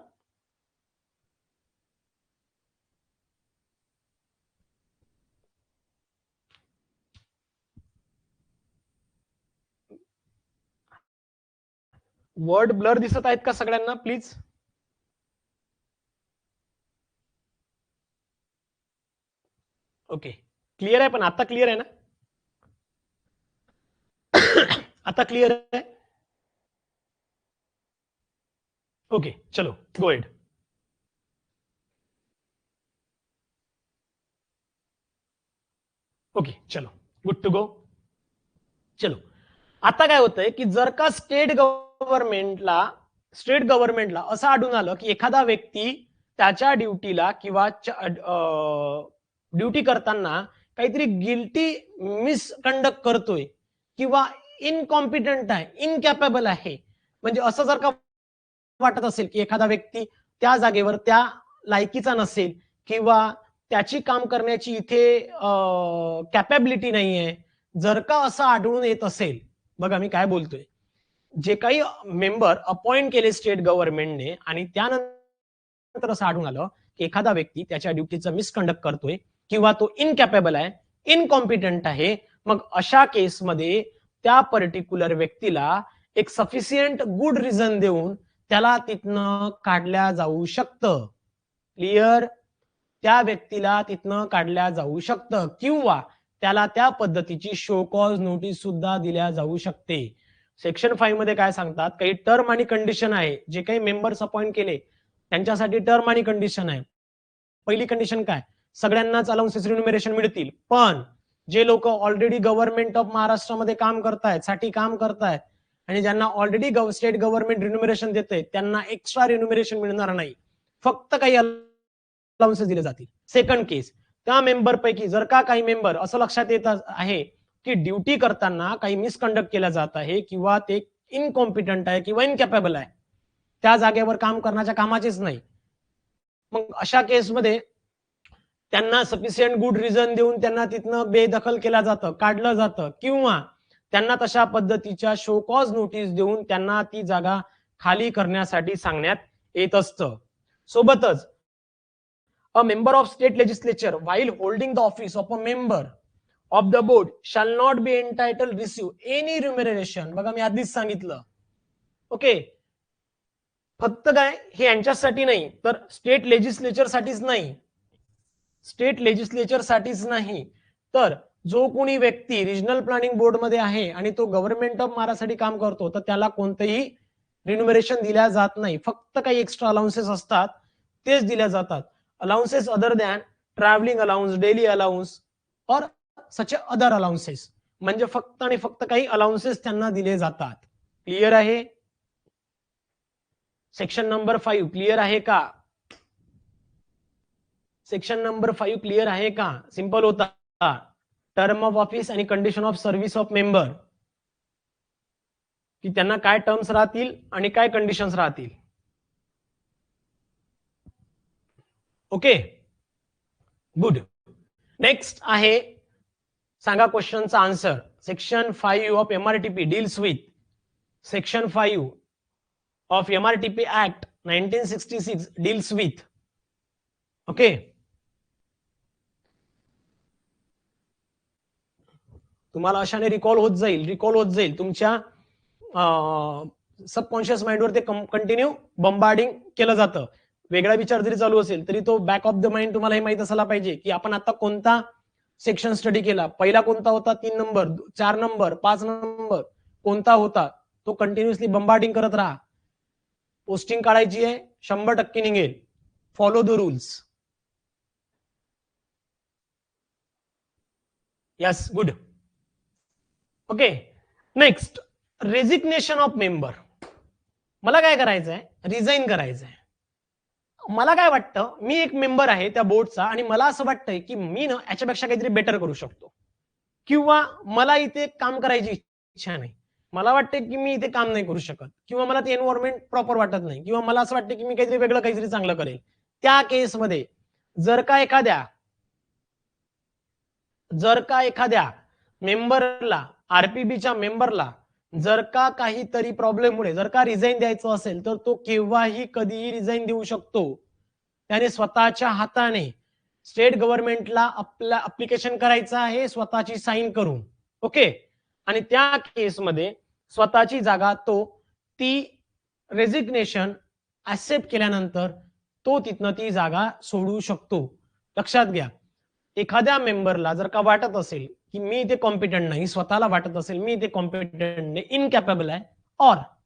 [SPEAKER 1] वर्ड ब्लर दिसत आहेत का सगळ्यांना प्लीज? ओके, क्लिअर आहे. पण आता क्लिअर आहे ना? आता क्लिअर आहे? ओके, चलो गो एड. ओके, चलो गुड टू गो. चलो, आता काय होतंय की जर का स्टेट गव्हर्नमेंटला असं आढळून आलं की एखादा व्यक्ती त्याच्या ड्युटीला किंवा ड्युटी करताना काहीतरी गिल्टी मिसकंडक्ट करतोय किंवा इनकॉम्पिटंट आहे, इनकॅपेबल आहे, म्हणजे असं जर का वाटत असेल की एखादा व्यक्ती त्या जागेवर त्या लायकीचा नसेल किंवा त्याची काम करण्याची इथे कॅपॅबिलिटी नाहीये, जर का असं आढळून येत असेल, बघा मी काय बोलतोय, जे काही मेंबर अपॉइंट केले स्टेट गव्हर्नमेंटने आणि त्यानंतर असं आढळून आलं की एखादा व्यक्ती त्याच्या ड्युटीचं मिसकंडक्ट करतोय किंवा तो इनकॅपेबल आहे, इनकॉम्पिटंट आहे, मग अशा केसमध्ये त्या पर्टिक्युलर व्यक्तीला एक सफिशियंट गुड रिझन देऊन त्याला तिथनं काढल्या जाऊ शकतं. क्लिअर? त्या व्यक्तीला तिथनं काढल्या जाऊ शकतं किंवा त्याला त्या पद्धतीची शो कॉज नोटीस सुद्धा दिल्या जाऊ शकते. सेक्शन 5 मध्ये काय सांगतात, काही टर्म आणि कंडिशन आहे, जे काही मेंबर्स अपॉइंट केले त्यांच्यासाठी टर्म आणि कंडिशन आहे. पहिली कंडिशन काय, सगळ्यांनाच अलाउन्सेस रिन्युमरेशन मिळतील, पण जे लोक ऑलरेडी गव्हर्नमेंट ऑफ महाराष्ट्रामध्ये काम करतायत, साठी काम करतायत आणि ज्यांना ऑलरेडी स्टेट गव्हर्नमेंट रिन्युमरेशन देते त्यांना एक्स्ट्रा रिन्युमरेशन मिळणार नाही, फक्त काही अलाउन्सेस दिले जातील. सेकंड केस, त्या मेंबर पैकी जर का काही मेंबर असं लक्षात येत आहे की ड्युटी करताना काही मिसकंडक्ट केला जात आहे किंवा ते इनकॉम्पिटंट आहे किंवा इनकॅपेबल आहे, त्या जागेवर काम करण्याच्या कामाचेच नाही, मग अशा केसमध्ये त्यांना सफिशियंट गुड रिझन देऊन त्यांना तिथनं बेदखल केलं जातं, काढलं जातं किंवा त्यांना तशा पद्धतीच्या शो कॉज नोटीस देऊन त्यांना ती जागा खाली करण्यासाठी सांगण्यात येत असतं. सोबतच a member of state legislature while holding the office of a member of the board shall not be entitled receive any remuneration. बघा मी आधीच सांगितलं. ओके, फक्त काय हे यांच्यासाठी नाही तर स्टेट लेजिस्लेचर साठीच नाही, स्टेट लेजिस्लेचर साठीच नाही तर जो कोणी व्यक्ती रिजनल प्लॅनिंग बोर्ड मध्ये आहे आणि तो गव्हर्नमेंट ऑफ महाराष्ट्रासाठी काम करतो तर त्याला कोणतेही रिन्युमरेशन दिल्या जात नाही, फक्त काही एक्स्ट्रा अलाउन्सेस असतात तेच दिल्या जातात. Allowances other than travelling allowance, daily allowance और सच अदर अलाउन्सेस, म्हणजे फक्त आणि फक्त काही अलाउन्सेस त्यांना दिले जातात. क्लिअर आहे? सेक्शन नंबर 5 क्लिअर आहे का? सेक्शन नंबर 5 क्लिअर आहे का? सिंपल होता. टर्म ऑफ ऑफिस आणि condition of service of member, की त्यांना काय टर्म्स राहतील आणि काय कंडिशन्स राहतील. Okay, good. नेक्स्ट आहे, सांगा क्वेश्चनचा answer. Section 5 of MRTP deals with, section 5 of MRTP act 1966 deals with. Okay, तुम्हाला अशाने रिकॉल होत जाईल तुमच्या सबकॉन्शियस माइंडवर ते कंटिन्यू बंबार्डिंग केलं जातं. वेगळा विचार जरी चालू असेल तरी तो बॅक ऑफ द माइंड तुम्हाला हे माहित असायला पाहिजे की आपण आता कोणता सेक्शन स्टडी केला, पहिला कोणता होता, 3 नंबर, 4 नंबर, 5 नंबर कोणता होता, तो कंटिन्युअसली बंबार्डिंग करत राहा. पोस्टिंग काढायची आहे, 100% निघेल. Follow the rules. Yes, good. Okay, next, resignation of member. मला काय करायचंय, रिझाईन करायचंय. मला काय वाटतं, मी एक मेंबर आहे त्या बोर्डचा आणि मला असं वाटतंय की मी ना याच्यापेक्षा काहीतरी बेटर करू शकतो किंवा मला इथे काम करायची इच्छा नाही, मला वाटतं की मी इथे काम नाही करू शकत किंवा मला ते एन्व्हायरमेंट प्रॉपर वाटत नाही किंवा मला असं वाटतं की मी काहीतरी वेगळं काहीतरी चांगलं करेल. त्या केसमध्ये जर का एखाद्या मेंबरला, आरपीबीच्या मेंबरला जर का काहीतरी प्रॉब्लेममुळे जर का रिझाईन द्यायचं असेल तर तो केव्हाही कधीही रिझाईन देऊ शकतो. त्याने स्वतःच्या हाताने स्टेट गव्हर्नमेंटला आपला अप्लिकेशन करायचं आहे स्वतःची साईन करून. ओके. आणि त्या केसमध्ये स्वतःची जागा ती रेजिग्नेशन ऍक्सेप्ट केल्यानंतर तो तिथनं ती जागा सोडू शकतो. लक्षात घ्या, एखाद्या मेंबरला जर का वाटत असेल की मी इथे कॉम्पिटंट नाही, स्वतःला वाटत असेल मी इथे कॉम्पिटंट नाही, इनकॅपेबल आहे,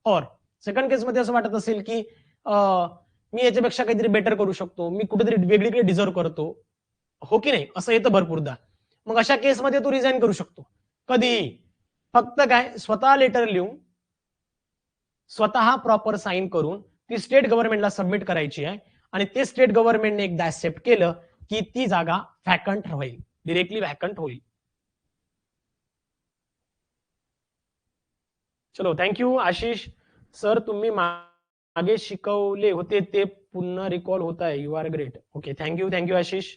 [SPEAKER 1] और सेकंड केसमध्ये असं वाटत असेल की मी याच्यापेक्षा काहीतरी बेटर करू शकतो, मी कुठेतरी वेगळीकडे डिझर्व करतो, हो की नाही, असं येतं भरपूरदा. मग अशा केसमध्ये तो रिझाईन करू शकतो कधीही. फक्त काय, स्वतः लेटर लिहून स्वतः प्रॉपर साईन करून ती स्टेट गव्हर्नमेंटला सबमिट करायची आहे. आणि ते स्टेट गव्हर्नमेंटने एकदा ऍक्सेप्ट केलं की ती जागा व्हॅकंट होईल, डिरेक्टली व्हॅकंट होईल. चलो, थँक्यू आशिष सर, तुम्ही मागे शिकवले होते ते पुन्हा रिकॉल होत आहे, you are great. Okay, thank you Ashish.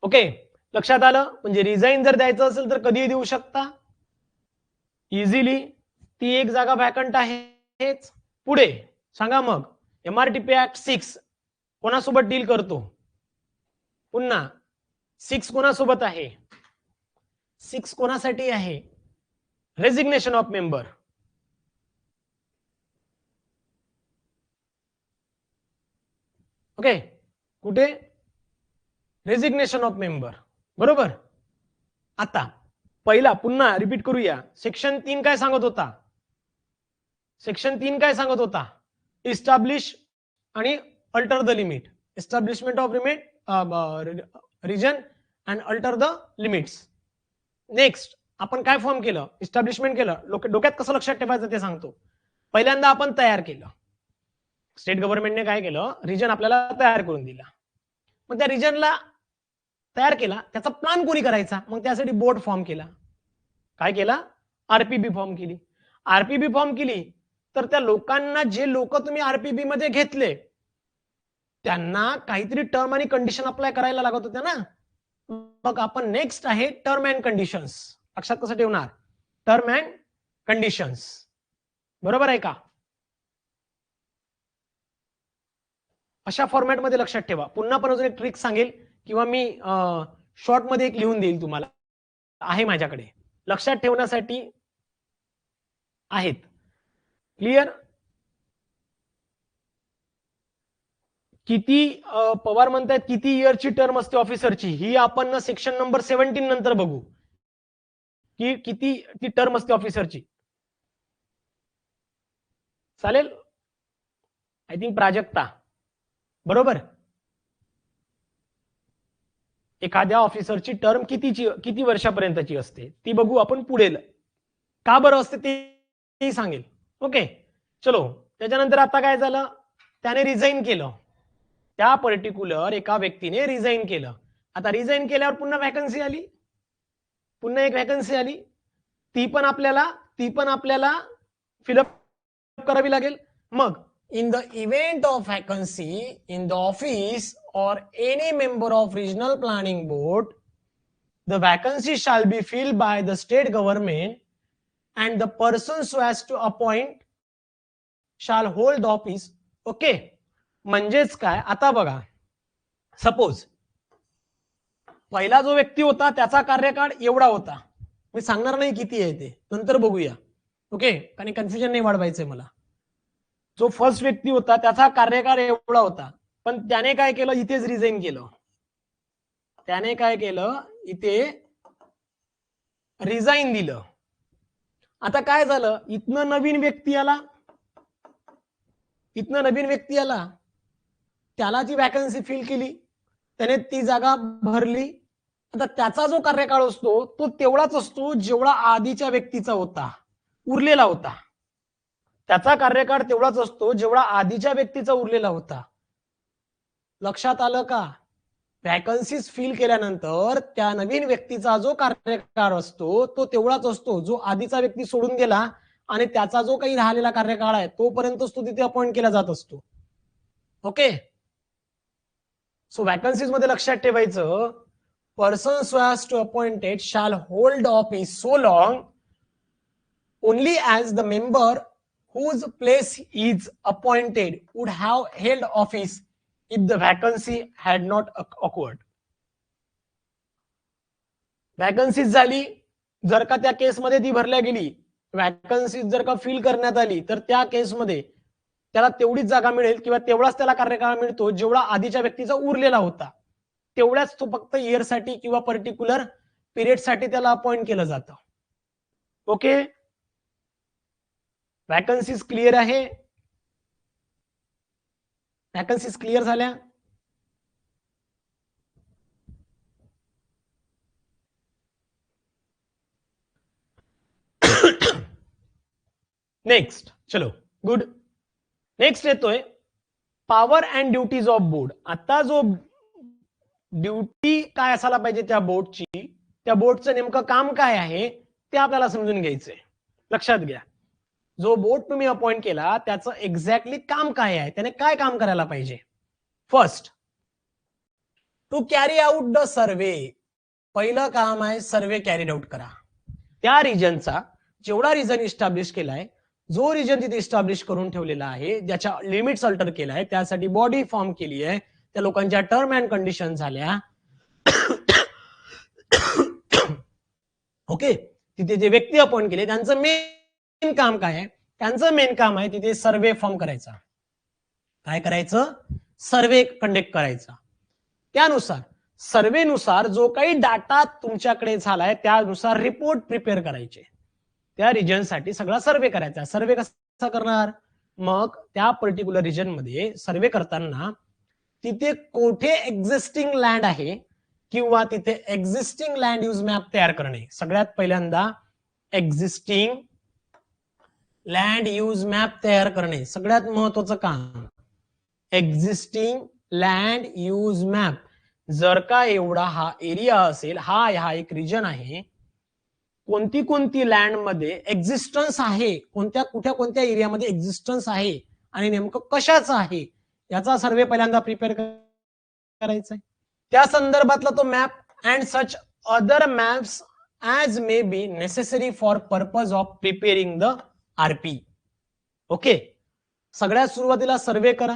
[SPEAKER 1] Okay, लक्षात आलं. म्हणजे रिझाईन जर द्यायचं असेल तर कधीही देऊ शकता इझिली. ती एक जागा व्हॅकंट आहेच. पुढे सांगा मग, एमआरटीपी ऍक्ट 6 कोणासोबत डील करतो? पुन्हा 6 कोणासोबत आहे? 6 कोणासाठी आहे? Resignation of member. ओके, कुठे? रेजिग्नेशन ऑफ मेंबर, बरोबर. आता पहिला पुन्हा रिपीट करूया. सेक्शन 3 काय सांगत होता? सेक्शन 3 काय सांगत होता? इस्टॅब्लिश आणि alter the limit, establishment of region and alter the limits. Next आपण काय फॉर्म केलं? इस्टॅब्लिशमेंट केलं. डोक्यात कसं लक्षात ठेवायचं ते सांगतो. पहिल्यांदा आपण तयार केलं, स्टेट गव्हर्नमेंटने काय केलं, रिजन आपल्याला तयार करून दिला. मग त्या रिजनला तयार केला, त्याचा प्लॅन कोणी करायचा? मग त्यासाठी बोर्ड फॉर्म केला. काय केला? आरपीबी फॉर्म केली. आरपीबी फॉर्म केली तर त्या लोकांना, जे लोक तुम्ही आरपीबी मध्ये घेतले त्यांना काहीतरी टर्म आणि कंडिशन अप्लाय करायला लागत होत्या ना. मग आपण नेक्स्ट आहे टर्म अँड कंडिशन्स. लक्षात कसं ठेवणार? टर्म अँड कंडिशन्स, बरोबर आहे का? अशा फॉर्मॅटमध्ये लक्षात ठेवा. पुन्हा पण अजून एक ट्रिक सांगेल किंवा मी शॉर्ट मध्ये एक लिहून देईल तुम्हाला, आहे माझ्याकडे, लक्षात ठेवण्यासाठी आहेत. क्लिअर? किती पवार म्हणतायत किती इयरची टर्म असते ऑफिसरची? ही आपण सेक्शन नंबर 17 नंतर बघू की किती ती टर्म असते ऑफिसरची. चालेल? आय थिंक प्राजक्ता, बरोबर. एखाद्या ऑफिसरची टर्म किती वर्षापर्यंतची असते ती बघू आपण पुढे. का बरं असते ते सांगेल. ओके, चलो. त्याच्यानंतर आता काय झालं? त्याने रिझाईन केलं, त्या पर्टिक्युलर एका व्यक्तीने रिझाईन केलं. आता रिझाईन केल्यावर पुन्हा वॅकन्सी आली, पुन्हा एक वॅकन्सी आली, ती पण आपल्याला फिलअप करावी लागेल. मग in the event of vacancy in the office or any member of regional planning board, the vacancy shall be filled by the state government and the person so as to appoint shall hold the office. Okay, म्हणजेच काय? आता बघा, सपोज पहिला जो व्यक्ती होता त्याचा कार्यकाळ एवढा होता, मी सांगणार नाही किती आहे ते, नंतर बघूया. ओके, कारण कन्फ्युजन नाही वाढवायचंय मला. जो फर्स्ट व्यक्ती होता त्याचा कार्यकाळ एवढा होता, पण त्याने काय केलं? इथेच रिझाईन केलं. त्याने काय केलं? इथे रिझाईन दिलं. आता काय झालं? इथनं नवीन व्यक्ती आला, त्याला ती वॅकन्सी फिल केली, त्याने ती जागा भरली. आता त्याचा जो कार्यकाळ असतो तो तेवढाच असतो जेवढा आधीच्या व्यक्तीचा होता, उरलेला होता. त्याचा कार्यकाळ तेवढाच असतो जेवढा आधीच्या व्यक्तीचा उरलेला होता. लक्षात आलं का? वॅकन्सीज फिल केल्यानंतर त्या नवीन व्यक्तीचा जो कार्यकाळ असतो तो तेवढाच असतो जो आधीचा व्यक्ती सोडून गेला, आणि त्याचा जो काही राहिलेला कार्यकाळ आहे तोपर्यंत तो तिथे अपॉइंट केला जात असतो. ओके. सो वॅकन्सीज मध्ये लक्षात ठेवायचं, persons who has to appointed shall hold office so long only as the member whose place is appointed would have held office if the vacancy had not occurred. Vacancies झाली, जर का त्या केसमध्ये ती भरल्या गेली, वॅकन्सीज जर का फिल करण्यात आली, तर त्या केसमध्ये त्याला तेवढीच जागा मिळेल किंवा तेवढाच त्याला कार्यकाळ मिळतो जेवढा आधीच्या व्यक्तीचा उरलेला होता. तेवढ्याच तो फक्त इयरसाठी किंवा पर्टिक्युलर पिरियडसाठी त्याला अपॉइंट केलं जातं. ओके. वॅकन्सीज क्लिअर आहे? वॅकन्सीज क्लिअर झाल्या? नेक्स्ट, चलो गुड. नेक्स्ट येतोय power and duties of board. आता जो ड्युटी काय असायला पाहिजे त्या बोर्डची, त्या बोर्डचं नेमकं काम काय आहे ते आपल्याला समजून घ्यायचंय. लक्षात घ्या, जो बोर्ड तुम्ही अपॉइंट केला त्याचं एक्झॅक्टली काम काय आहे, त्याने काय काम करायला पाहिजे. First, to carry out the survey. पहिलं काम आहे सर्वे कॅरी आउट करा. त्या रिजनचा जेवढा रिजन इस्टॅब्लिश केलाय, जो रिजन तिथे इस्टॅब्लिश करून ठेवलेला आहे, ज्याच्या लिमिट्स अल्टर केलाय, त्यासाठी बॉडी फॉर्म केली आहे, त्या लोकांच्या टर्म अँड कंडिशन झाल्या. ओके. तिथे जे व्यक्ती अपॉइंट केले त्यांचं मेन काम काय आहे? त्यांचं मेन काम आहे तिथे सर्वे फॉर्म करायचा. काय करायचं? सर्वे कंडक्ट करायचा. त्यानुसार सर्वेनुसार जो काही डाटा तुमच्याकडे झालाय त्यानुसार रिपोर्ट प्रिपेअर करायचे. त्या रिजनसाठी सगळा सर्वे करायचा. सर्वे कसा करणार? मग त्या पर्टिक्युलर रिजन मध्ये सर्वे करताना तिथे कोठे एक्झिस्टिंग लँड आहे किंवा तिथे एक्झिस्टिंग लँड यूज मॅप तयार करणे. सगळ्यात पहिल्यांदा एक्झिस्टिंग लँड यूज मॅप तयार करणे सगळ्यात महत्वाचं काम. Existing land use map. जर का एवढा हा एरिया असेल, हा एक रिजन आहे, कोणती कोणती लँड मध्ये एक्झिस्टन्स आहे, कोणत्या एरियामध्ये एक्झिस्टन्स आहे आणि नेमकं कशाचं आहे याचा सर्वे पहिल्यांदा प्रिपेअर करायचा आहे. त्या संदर्भातला तो map and such other maps as may be necessary for purpose of preparing the RP. Okay. सगळ्यात सुरुवातीला सर्वे करा.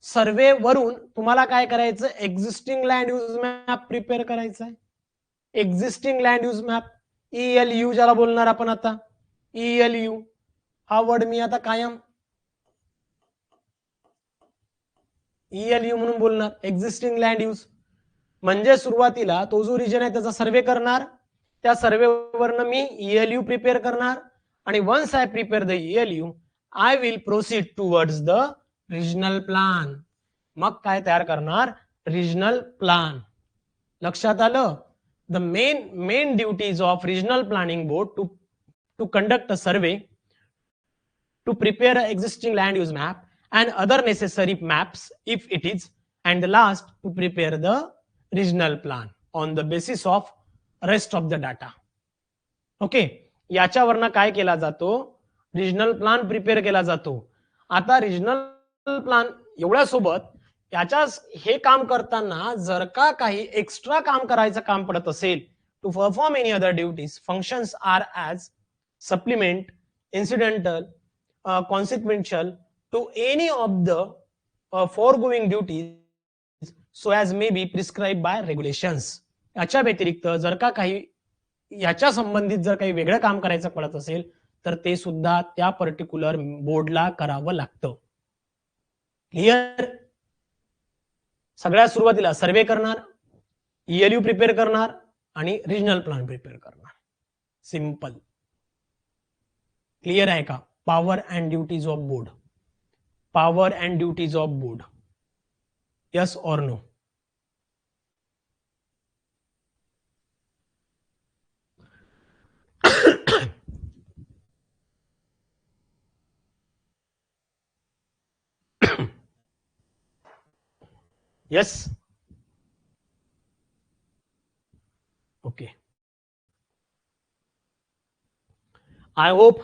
[SPEAKER 1] सर्वे वरून तुम्हाला काय करायचं? Existing land use map prepare करायचा आहे. Existing land use map, ELU ज्याला बोलणार आपण आता. ELU हा वर्ड मी आता कायम ELU म्हणून बोलणार. एक्झिस्टिंग लँड यूज म्हणजे सुरुवातीला तो जो रिजन आहे त्याचा सर्वे करणार. त्या सर्वेवरनं मी ELU प्रिपेअर करणार आणि once I prepare the ELU I will proceed towards the regional plan. मग काय तयार करणार? Regional plan. लक्षात आलं? The main duties of regional planning board to conduct a survey, to prepare an existing land use map and other necessary maps if it is, and the last to prepare the regional plan on the basis of rest of the data. Okay. याच्यावरनं काय केला जातो? रिजनल प्लान प्रिपेअर केला जातो. आता रिजनल प्लान एवढ्यासोबत याच्या हे काम करताना जर का काही एक्स्ट्रा काम करायचं काम पडत असेल, to perform any other duties, functions are as supplement, incidental, consequential to any of the foregoing duties so as may be prescribe by regulations. याच्या व्यतिरिक्त जर का काही याच्या संबंधित जर काही वेगळं काम करायचं पडत असेल तर ते सुद्धा त्या पर्टिक्युलर बोर्डला करावं लागतं. क्लिअर? सगळ्यात सुरुवातीला सर्वे करणार, ELU प्रिपेअर करणार आणि रिजनल प्लान प्रिपेअर करणार. सिंपल. क्लिअर आहे का? Power and duties of board. Power and duties of board. Yes or no? Yes. Okay. I hope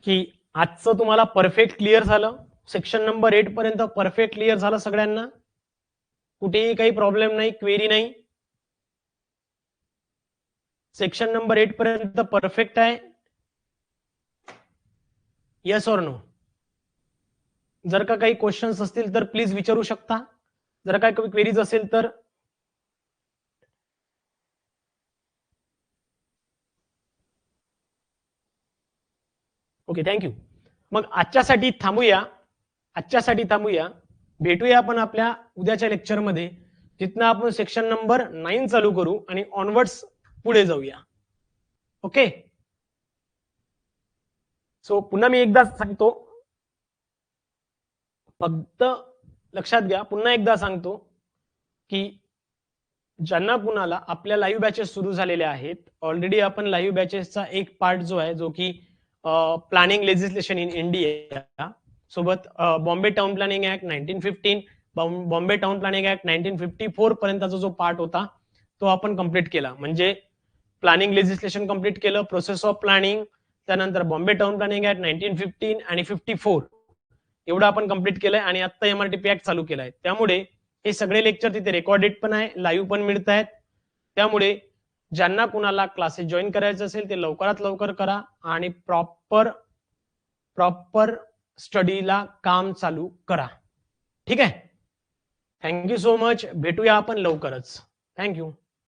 [SPEAKER 1] की आजचं तुम्हाला परफेक्ट क्लिअर झालं. सेक्शन नंबर 8 पर्यंत परफेक्ट क्लिअर झालं सगळ्यांना? कुठेही काही प्रॉब्लेम नाही, क्वेरी नाही? सेक्शन नंबर 8 पर्यंत परफेक्ट आहे? Yes or no? जर का काही क्वेश्चन्स असतील तर प्लीज विचारू शकता. जर काही क्वेरीज असेल तर. Okay, thank you. मग आजच्यासाठी थांबूया. भेटूया आपण आपल्या उद्याच्या लेक्चरमध्ये, जिथनं आपण सेक्शन नंबर 9 चालू करू आणि ऑनवर्ड्स पुढे जाऊया. ओके. सो पुन्हा मी एकदा सांगतो, फक्त लक्षात घ्या, पुन्हा एकदा सांगतो की ज्यांना कुणाला आपल्या लाईव्ह बॅचेस सुरू झालेल्या आहेत, ऑलरेडी आपण लाईव्ह बॅचेसचा एक पार्ट जो आहे, जो की प्लॅनिंग लेजिस्लेशन इन इंडिया सोबत Bombay town planning act 1915, Bombay town planning act 1954 पर्यंतचा जो पार्ट होता तो आपण कंप्लीट केला. म्हणजे प्लॅनिंग लेजिस्लेशन कंप्लीट केलं, प्रोसेस ऑफ प्लॅनिंग, त्यानंतर बॉम्बे टाउन प्लॅनिंग ऍक्ट 1915 आणि 54 एवढं आपण कंप्लीट केलंय आणि आता एमआरटीपी ऍक्ट चालू केलाय. त्यामुळे हे सगळे लेक्चर तिथे रेकॉर्डेड पण आहे, लाईव्ह पण मिळत आहेत. त्यामुळे ज्यांना कुणाला क्लासेस जॉईन करायचे असेल ते लवकरात लवकर करा आणि प्रॉपर स्टडीला काम चालू करा. ठीक आहे. Thank you so much. भेटूया आपण लवकरच. थँक्यू.